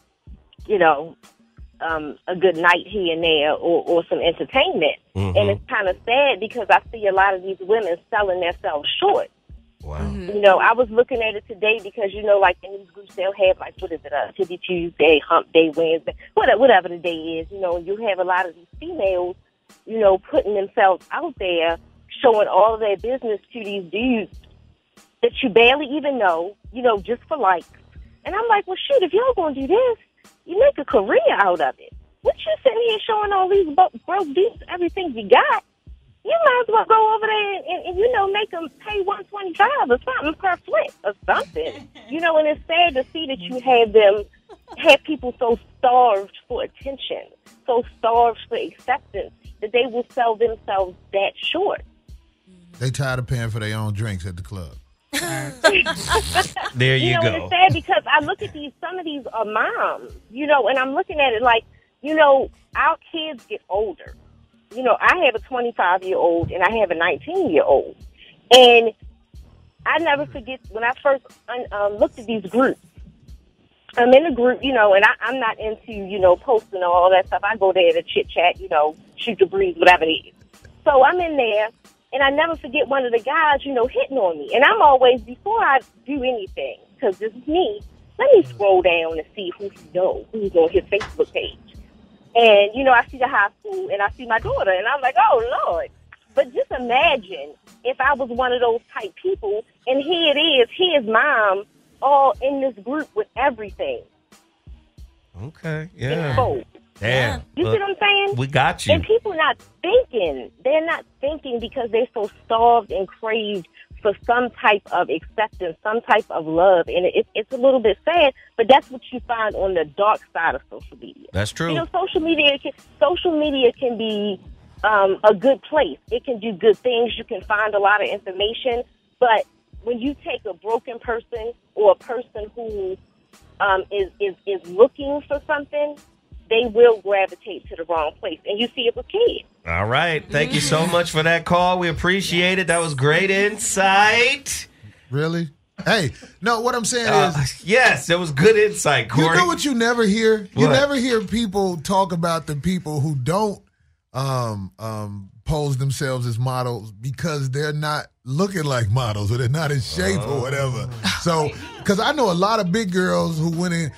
a good night here and there, or some entertainment. And it's kind of sad because I see a lot of these women selling themselves short. Wow. I was looking at it today because, like in these groups, they'll have, like, what is it, Titty Tuesday, Hump Day, Wednesday, whatever the day is. You have a lot of these females, putting themselves out there, showing all of their business to these dudes that you barely even know, just for likes. And I'm like, well, shoot, if y'all going to do this, you make a career out of it. What you sitting here showing all these broke dudes everything you got? You might as well go over there and make them pay $125 or something per flick or something. And it's sad to see that you have people so starved for attention, so starved for acceptance, that they will sell themselves that short. They tired of paying for their own drinks at the club. There you go. And it's sad because I look at some of these are moms, and I'm looking at it like, our kids get older. I have a 25-year-old and I have a 19-year-old. And I never forget when I first looked at these groups. I'm in a group, and I'm not into, posting all that stuff. I go there to chit-chat, shoot the breeze, whatever it is. So I'm in there. And I never forget one of the guys, hitting on me. And I'm always, before I do anything, because this is me, let me scroll down and see who's on his Facebook page. And, I see the high school and I see my daughter and I'm like, oh, Lord. But just imagine if I was one of those type people and here it is, his mom, all in this group with everything. Okay, yeah. Exposed. Damn. You see what I'm saying? We got you. And people not thinking. They're not thinking because they're so starved and craved for some type of acceptance, some type of love. And it's a little bit sad, but that's what you find on the dark side of social media. That's true. You know, social media can be a good place. It can do good things. You can find a lot of information. But when you take a broken person or a person who is looking for something, they will gravitate to the wrong place. And you see it with kids. All right. Thank you so much for that call. We appreciate it. That was great insight. Really? Hey, no, what I'm saying is... Yes, it was good insight, Corey. You know what you never hear? You What? never hear people talk about the people who don't pose themselves as models because they're not looking like models or they're not in shape or whatever. So, because I know a lot of big girls who went in,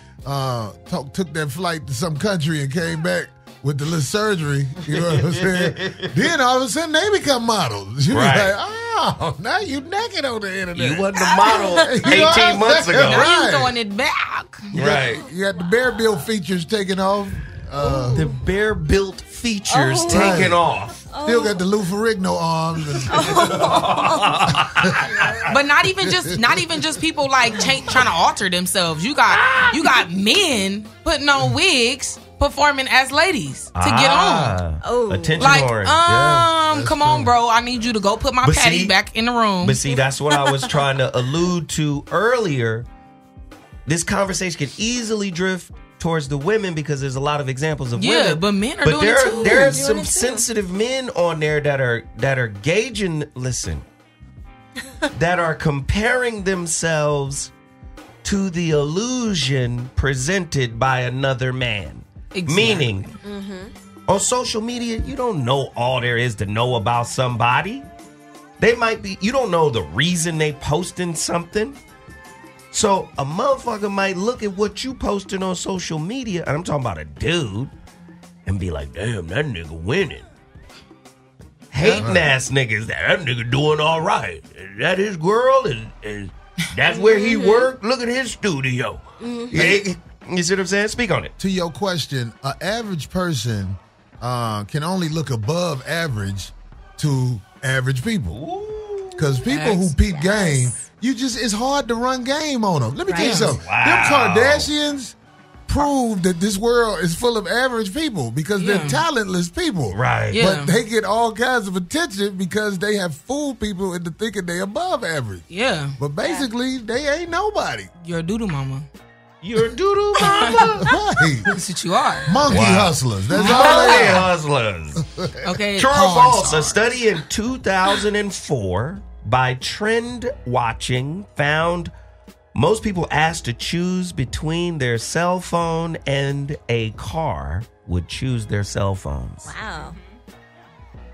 took their flight to some country and came back with the little surgery, you know what I'm saying? Then all of a sudden they become models. You Right. like, oh, now you naked on the internet. You wasn't a model You know what 18 I'm months saying? ago. Now you Right. throwing it back. Right. You got the bare build features taken off. The bare built features taken off. Still got the Lou Ferrigno arms. And But not even just people like trying to alter themselves. You got men putting on wigs performing as ladies to get on. Oh, attention Like, whoring. come on, bro. I need you to go put my But patty see- back in the room. But see, that's what I was trying to allude to earlier. This conversation can easily drift towards the women because there's a lot of examples of women. Yeah, but men are doing it too. There are Doing some it too. sensitive men on there that are gauging. Listen, that are comparing themselves to the illusion presented by another man. Exactly. Meaning, on social media, you don't know all there is to know about somebody. They might be. You don't know the reason they posting something. So a motherfucker might look at what you posting on social media, and I'm talking about a dude, and be like, damn, that nigga winning. Hating ass niggas, that nigga doing all right. Is that his girl? Is that's where he worked? Look at his studio. Yeah, you see what I'm saying? Speak on it. to your question, an average person can only look above average to average people. Because people who peep game, it's hard to run game on them. Let me tell you something. Wow. Them Kardashians prove that this world is full of average people because they're talentless people. Right. Yeah. But they get all kinds of attention because they have fooled people into thinking they above average. Yeah. But basically, they ain't nobody. You're a doodoo mama. You're a doodoo mama. Right. That's what you are. Monkey hustlers. That's all Money they are. hustlers. Okay. True or porn false? star. A study in 2004 by Trend Watching found most people asked to choose between their cell phone and a car would choose their cell phones. Wow.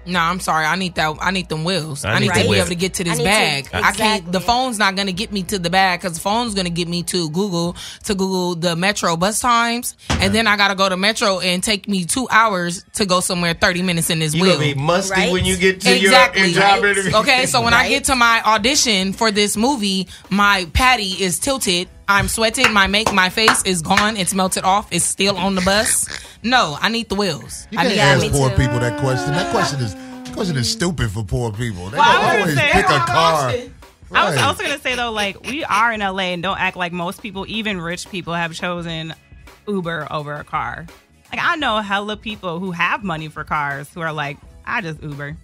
No, I'm sorry. I need them wheels. I I need need the to be wheels. able to get to this I need to- bag. I can't. exactly. The phone's not gonna get me to the bag because the phone's gonna get me to Google the Metro bus times, and then I gotta go to Metro and take me 2 hours to go somewhere 30 minutes in this You're wheel. going to be musty Right? when you get to Exactly. your job Right. interview. Okay, so when I Right. get to my audition for this movie, my patty is tilted. I'm sweated. My face is gone. It's melted off. It's still on the bus. No, I need the wheels. You I can't need ask me poor too. people that question. That question is stupid for poor people. They Well, I don't was gonna always say- pick a car. I was Right. also going to say, though, like, we are in LA and don't act like most people, even rich people, have chosen Uber over a car. Like, I know hella people who have money for cars who are like, I just Uber.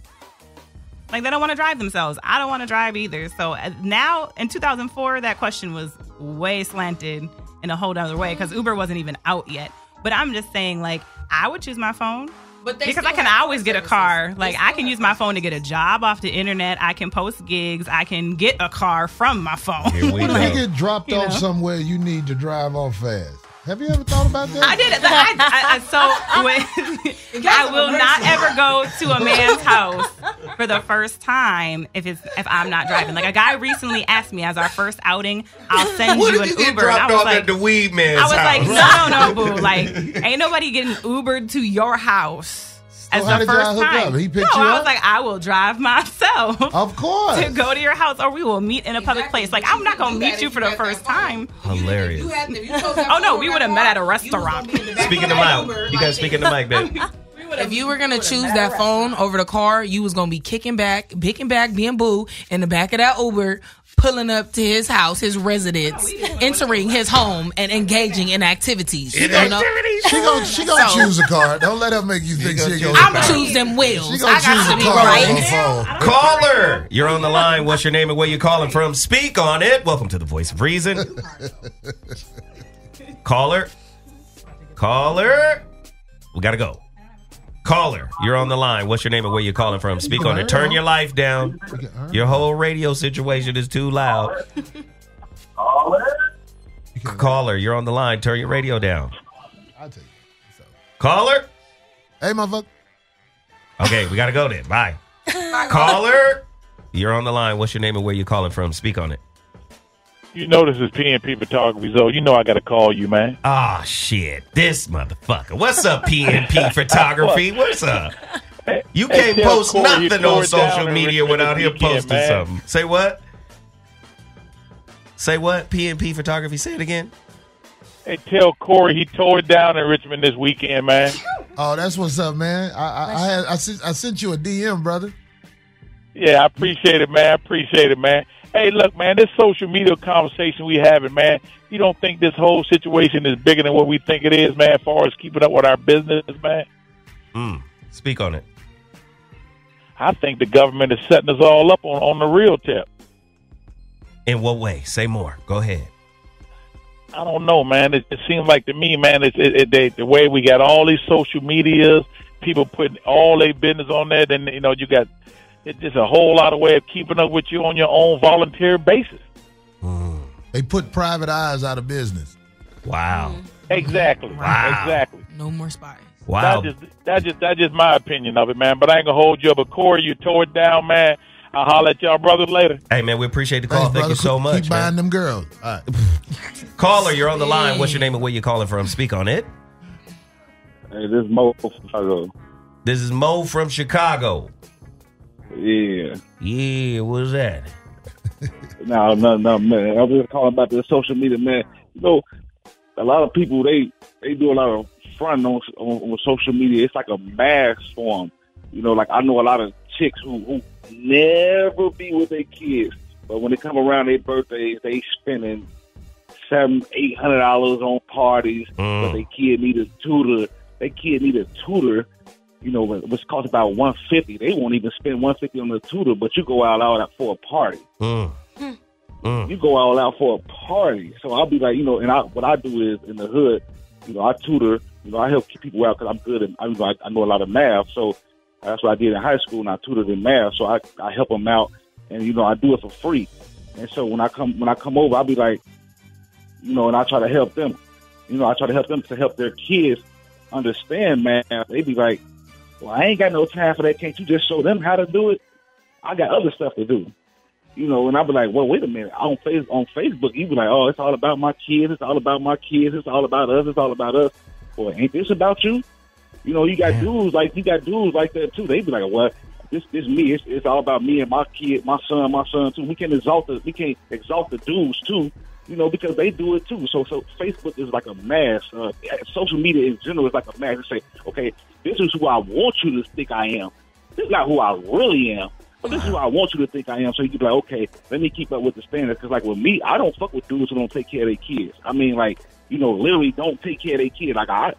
Like, they don't want to drive themselves. I don't want to drive either. So now, in 2004, that question was way slanted in a whole other way because Uber wasn't even out yet. But I'm just saying, like, I would choose my phone. Because I can always get a car. Like, I can use my phone to get a job off the internet. I can post gigs. I can get a car from my phone. Here we When go. you get dropped off somewhere, you need to drive off fast. Have you ever thought about that? I did it. I will not ever go to a man's house for the first time if I'm not driving. Like, a guy recently asked me as our first outing, I'll send What you if an you get Uber. dropped And I was off like, at the weed man's I was house? like, no, boo. Like, ain't nobody getting Ubered to your house. As how the did y'all first hook time. up? He picked you I up? was like, I will drive myself. Of course. To go to your house, or we will meet in a public place. Like, I'm not gonna meet you for the first time. Hilarious. Oh no, we would have met at a restaurant. Speaking of mic, you guys speaking to mic, babe. If you were gonna choose that phone over the car, you was gonna be kicking back, being boo in the back of that Uber, pulling up to his house, his residence, entering his home, and engaging in activities. She gonna choose a car. Don't let her make you think she gonna. I'm gonna choose them wheels. She gonna choose a car on the phone. Caller, you're on the line. What's your name and where you calling from? Speak on it. Welcome to the Voice of Reason. Caller, we gotta go. Caller, you're on the line. What's your name and where you calling from? Speak on it. Turn your life down. Your whole radio situation is too loud. Caller, you're on the line. Turn your radio down. I'll take it. Caller? Hey, motherfucker. Okay, we gotta go then. Bye. Caller, you're on the line. What's your name and where you calling from? Speak on it. You know this is PNP Photography, so you know I got to call you, man. Ah, shit. This motherfucker. What's up, PNP Photography? What's up? You can't post nothing on social media without him posting something. Say what? Say what? PNP Photography. Say it again. Hey, tell Corey he tore it down in Richmond this weekend, man. Oh, that's what's up, man. I sent you a DM, brother. Yeah, I appreciate it, man. Hey, look, man, this social media conversation we having, man, you don't think this whole situation is bigger than what we think it is, man, as far as keeping up with our business, man? Speak on it. I think the government is setting us all up on the real tip. In what way? Say more. Go ahead. I don't know, man. It seems like to me, man, the way we got all these social medias, people putting all their business on there, then, you know, you got... It's just a whole lot of way of keeping up with you on your own volunteer basis. They put private eyes out of business. Wow. Exactly. Wow. Exactly. No more spies. Wow. That's just my opinion of it, man. But I ain't gonna hold you up. But Corey, you tore it down, man. I'll holler at y'all brothers later. Hey, man, we appreciate the call. Thank you so much. Keep buying them girls. All right. Caller, you're on the line. What's your name and where you calling from? Speak on it. Hey, this is Mo from Chicago. This is Mo from Chicago. Yeah. Yeah, what's that? No, man. I was just calling about the social media, man. You know, a lot of people, they do a lot of fun on social media. It's like a mask for them. You know, like I know a lot of chicks who never be with their kids, but when they come around their birthdays, they spending $700-800 on parties, but their kid need a tutor. You know, which costs about $150. They won't even spend $150 on the tutor, but you go all out for a party. You go all out for a party. So I'll be like, you know, and what I do is in the hood, you know, I tutor. You know, I help keep people out because I'm good and I know a lot of math. So that's what I did in high school, and I tutored in math. So I help them out, and you know, I do it for free. And so when I come over, I'll be like, you know, and I try to help them. You know, I try to help them to help their kids understand math. They be like, well, I ain't got no time for that. Can't you just show them how to do it? I got other stuff to do. You know, and I'll be like, well, wait a minute. On Facebook, you be like, oh, it's all about my kids. It's all about my kids. It's all about us. It's all about us. Well, ain't this about you? You know, you got dudes like that too. They be like, well, this me. It's all about me and my kid, my son too. We can't exalt the dudes too. You know, because they do it too. So Facebook is like a mask. Social media in general is like a mask. They say, okay, this is who I want you to think I am. This is not who I really am, but this is who I want you to think I am. So you can be like, okay, let me keep up with the standards. Because like with me, I don't fuck with dudes who don't take care of their kids. I mean, like, you know, literally don't take care of their kids. Like I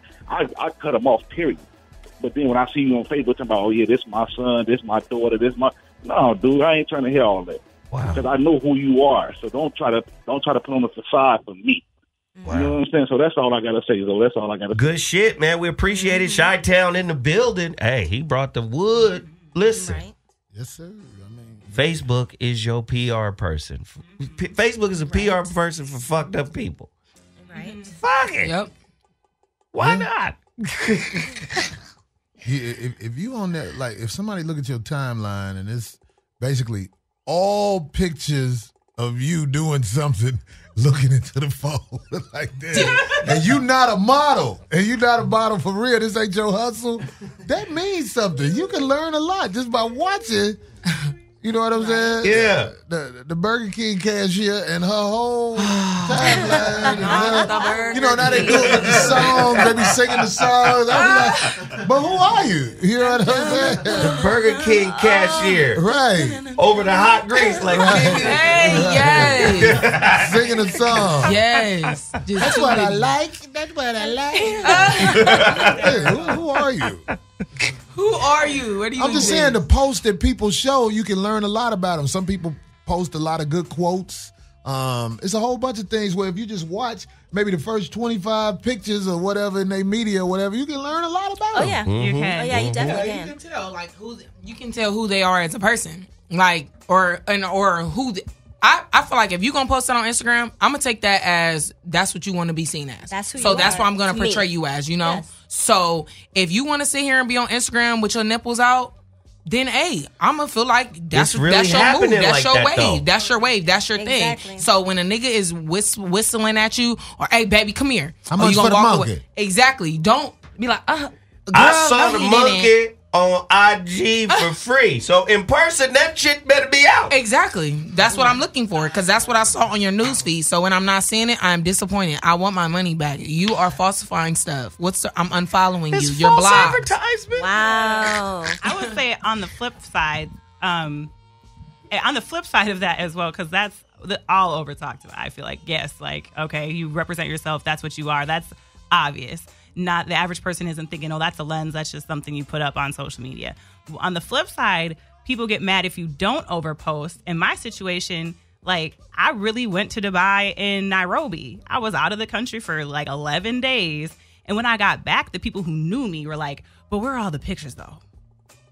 cut them off, period. But then when I see you on Facebook talking about, oh yeah, this my son, this my daughter, no, dude, I ain't trying to hear all that. Wow. Because I know who you are, so don't try to put on a facade for me. Wow. You know what I'm saying? So that's all I gotta say. So that's all I gotta. Good shit, man. We appreciate it. Chi-Town in the building. Hey, he brought the wood. Listen, right. Yes, sir. I mean, Facebook is your PR person. Facebook is a PR person for fucked up people. Right. Fuck it. Yep. Why not? if you on that, like, if somebody look at your timeline and it's basically all pictures of you doing something, looking into the phone like that, and you not a model for real, this ain't your hustle, that means something. You can learn a lot just by watching You know what I'm saying? Yeah. The Burger King cashier and her whole timeline. Now they do it with the songs. They be singing the songs. I be like, but who are you? You know what I'm saying? The Burger King cashier. Right. Over the hot grease. Like, yes. Singing a song. Yes. That's what I like. That's what I like. Hey, who are you? Who are you? What do you I'm just saying, the posts that people show, you can learn a lot about them. Some people post a lot of good quotes. It's a whole bunch of things where if you just watch maybe the first 25 pictures or whatever in their media or whatever, you can learn a lot about them. Oh yeah, you can. Oh yeah, you definitely can. You can tell you can tell who they are as a person, like or who. I feel like if you're going to post it on Instagram, I'm going to take that as that's what you want to be seen as. That's who you So are. that's what I'm going to portray you as, you know? Yes. So if you want to sit here and be on Instagram with your nipples out, then, hey, I'm going to feel like that's your move. That's your wave. That's your wave. That's your thing. So when a nigga is whistling at you or, hey, baby, come here. How much for the monkey? Exactly. Don't be like, girl, I saw no, the monkey on IG for free. So in person, that shit better be out. Exactly. That's what I'm looking for because that's what I saw on your news feed. So when I'm not seeing it, I'm disappointed. I want my money back. You are falsifying stuff. I'm unfollowing you. You're false blocked. advertisement. Wow. I would say on the flip side of that as well, because that's all over talked about. I feel like, yes, like, okay, you represent yourself. That's what you are. That's obvious. Not the average person isn't thinking, oh, that's a lens. That's just something you put up on social media. On the flip side, people get mad if you don't overpost. In my situation, like, I really went to Dubai and Nairobi. I was out of the country for like 11 days. And when I got back, the people who knew me were like, but where are all the pictures though?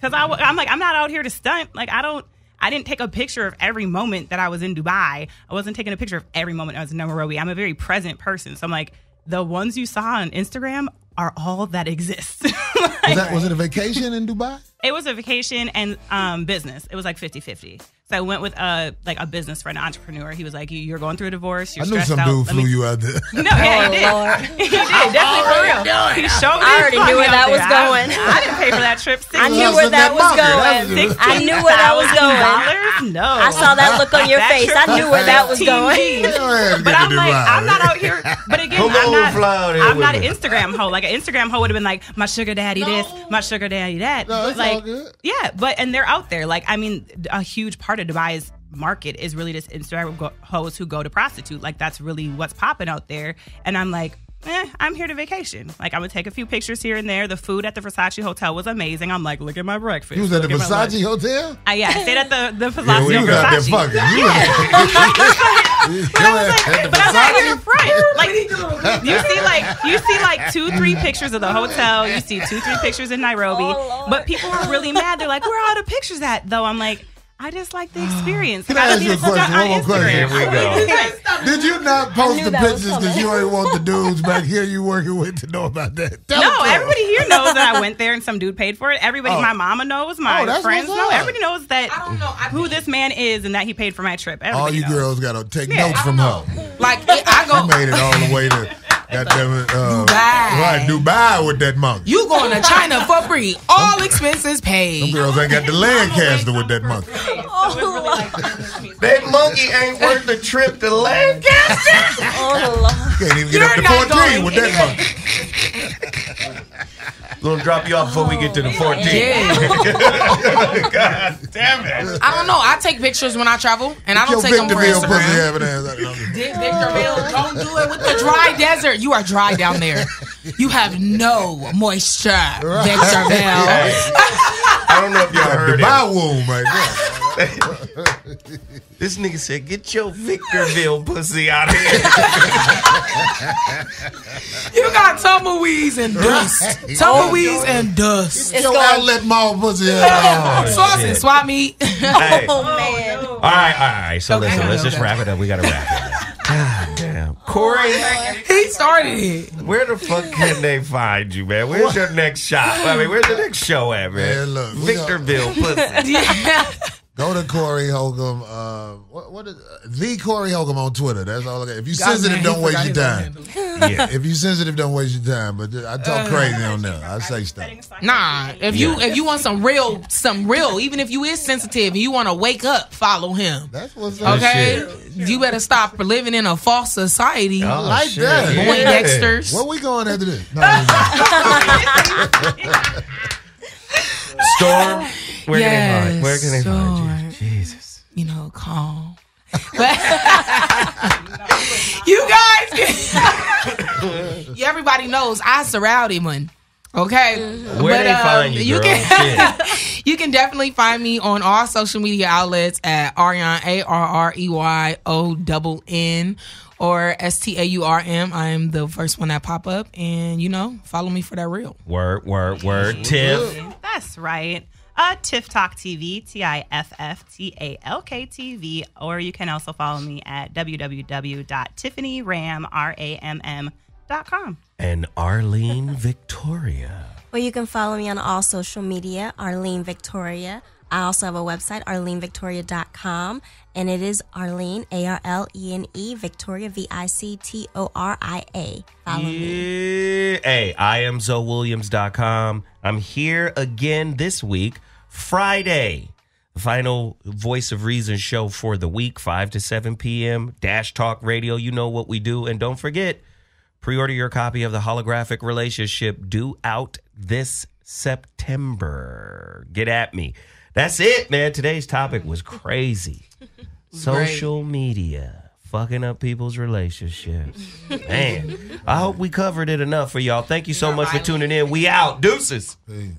Because I'm like, I'm not out here to stunt. Like, I didn't take a picture of every moment that I was in Dubai. I wasn't taking a picture of every moment I was in Nairobi. I'm a very present person. So I'm like, the ones you saw on Instagram are all that exist. Was it a vacation in Dubai? It was a vacation and business. It was like 50-50. So I went with a business friend, an entrepreneur. He was like, "You're going through a divorce. You're stressed out." I knew some dude flew you out there. No, yeah, he did. Lord. He did, definitely for real. He showed me. I already knew where that was going. I didn't pay for that trip. I knew where that was going. I knew where that was going. No, I saw that look on your face. I knew where that was going. But I'm like, I'm not out here. But again, I'm not an Instagram hoe. Like an Instagram hoe would have been like, my sugar daddy this, my sugar daddy that. No, it's like, all good. yeah, and they're out there. Like, I mean, a huge part of Dubai's market is really just Instagram hoes who go to prostitute. Like, that's really what's popping out there. And I'm like, I'm here to vacation. Like, I'm gonna take a few pictures here and there. The food at the Versace Hotel was amazing. I'm like, look at my breakfast. You was at the Versace Hotel? Yeah, I stayed at the Versace. Yeah, we was out there fucking. But I'm not here in front. Like, you see like 2-3 pictures of the hotel. You see 2-3 pictures in Nairobi. But people are really mad. They're like, where are all the pictures at? Though I'm like, I just like the experience. Can I ask you a question? One more question. Here we go. Did you not post the pictures because you ain't want the dudes back here you working with to know about that? No, everybody here knows that I went there and some dude paid for it. Everybody, my mama knows, my friends know. Everybody knows that who this man is and that he paid for my trip. Everybody all you knows. girls got to take notes from her. Like, I go. You made it all the way to goddamn Dubai. Right, Dubai with that monkey. You going to China for free. All expenses paid. Them girls ain't got the Lancaster with that monkey. That monkey ain't worth the trip to Lancaster. Oh, Lord. Can't even get up to 14 with that monkey. Gonna drop you off before we get to the 14. Yeah. God damn it. I don't know. I take pictures when I travel, and I don't take them for Instagram. Victorville, don't do it with the dry desert. You are dry down there. You have no moisture, Victorville. I don't know if y'all heard Dubai womb right there. This nigga said, get your Victorville pussy out of here. You got tumbleweeds and dust. Tumbleweeds and dust. It's your outlet mall pussy out. Sauce and swap meat. Hey. Oh, man. All right. So listen, let's just wrap it up. We got to wrap it up. God damn. Corey. He started it. Where the fuck can they find you, man? Where's your next shop? I mean, where's the next show at, man? Look, Victorville pussy. Yeah. Go to Corey Holcomb. What is the Corey Holcomb on Twitter? That's all I got. If you're sensitive, don't waste your time. Yeah. If you're sensitive, don't waste your time. But I talk crazy on there. I say stuff. Nah, if you want some real, even if you is sensitive and you want to wake up, follow him. That's what's up. Okay, you better stop living in a false society. I like that. Boy Dexters. Where we going after this? Storm. Where can they find you? Jesus. You know, calm. But you guys, everybody knows I surround him. Okay, where they find you, girl? You can definitely find me on all social media outlets at Aryon ARREYONN or STAURM. I am the first one that pop up, and follow me for that real. Word. Tiff. That's right. Tiff Talk TV, TIFFTALK TV, or you can also follow me at www.tiffanyram.com. And Arlene Victoria. Well, you can follow me on all social media, Arlene Victoria. I also have a website, arlenevictoria.com, and it is Arlene, ARLENE, Victoria, VICTORIA. Follow me. Hey, I am ZoeWilliams.com. I'm here again this week, Friday. The final Voice of Reason show for the week, 5 to 7 p.m. Dash Talk Radio. You know what we do. And don't forget, pre-order your copy of The Holographic Relationship due out this September. Get at me. That's it, man. Today's topic was crazy. Social media fucking up people's relationships. Man, I hope we covered it enough for y'all. Thank you so much for tuning in. We out. Deuces. Hey.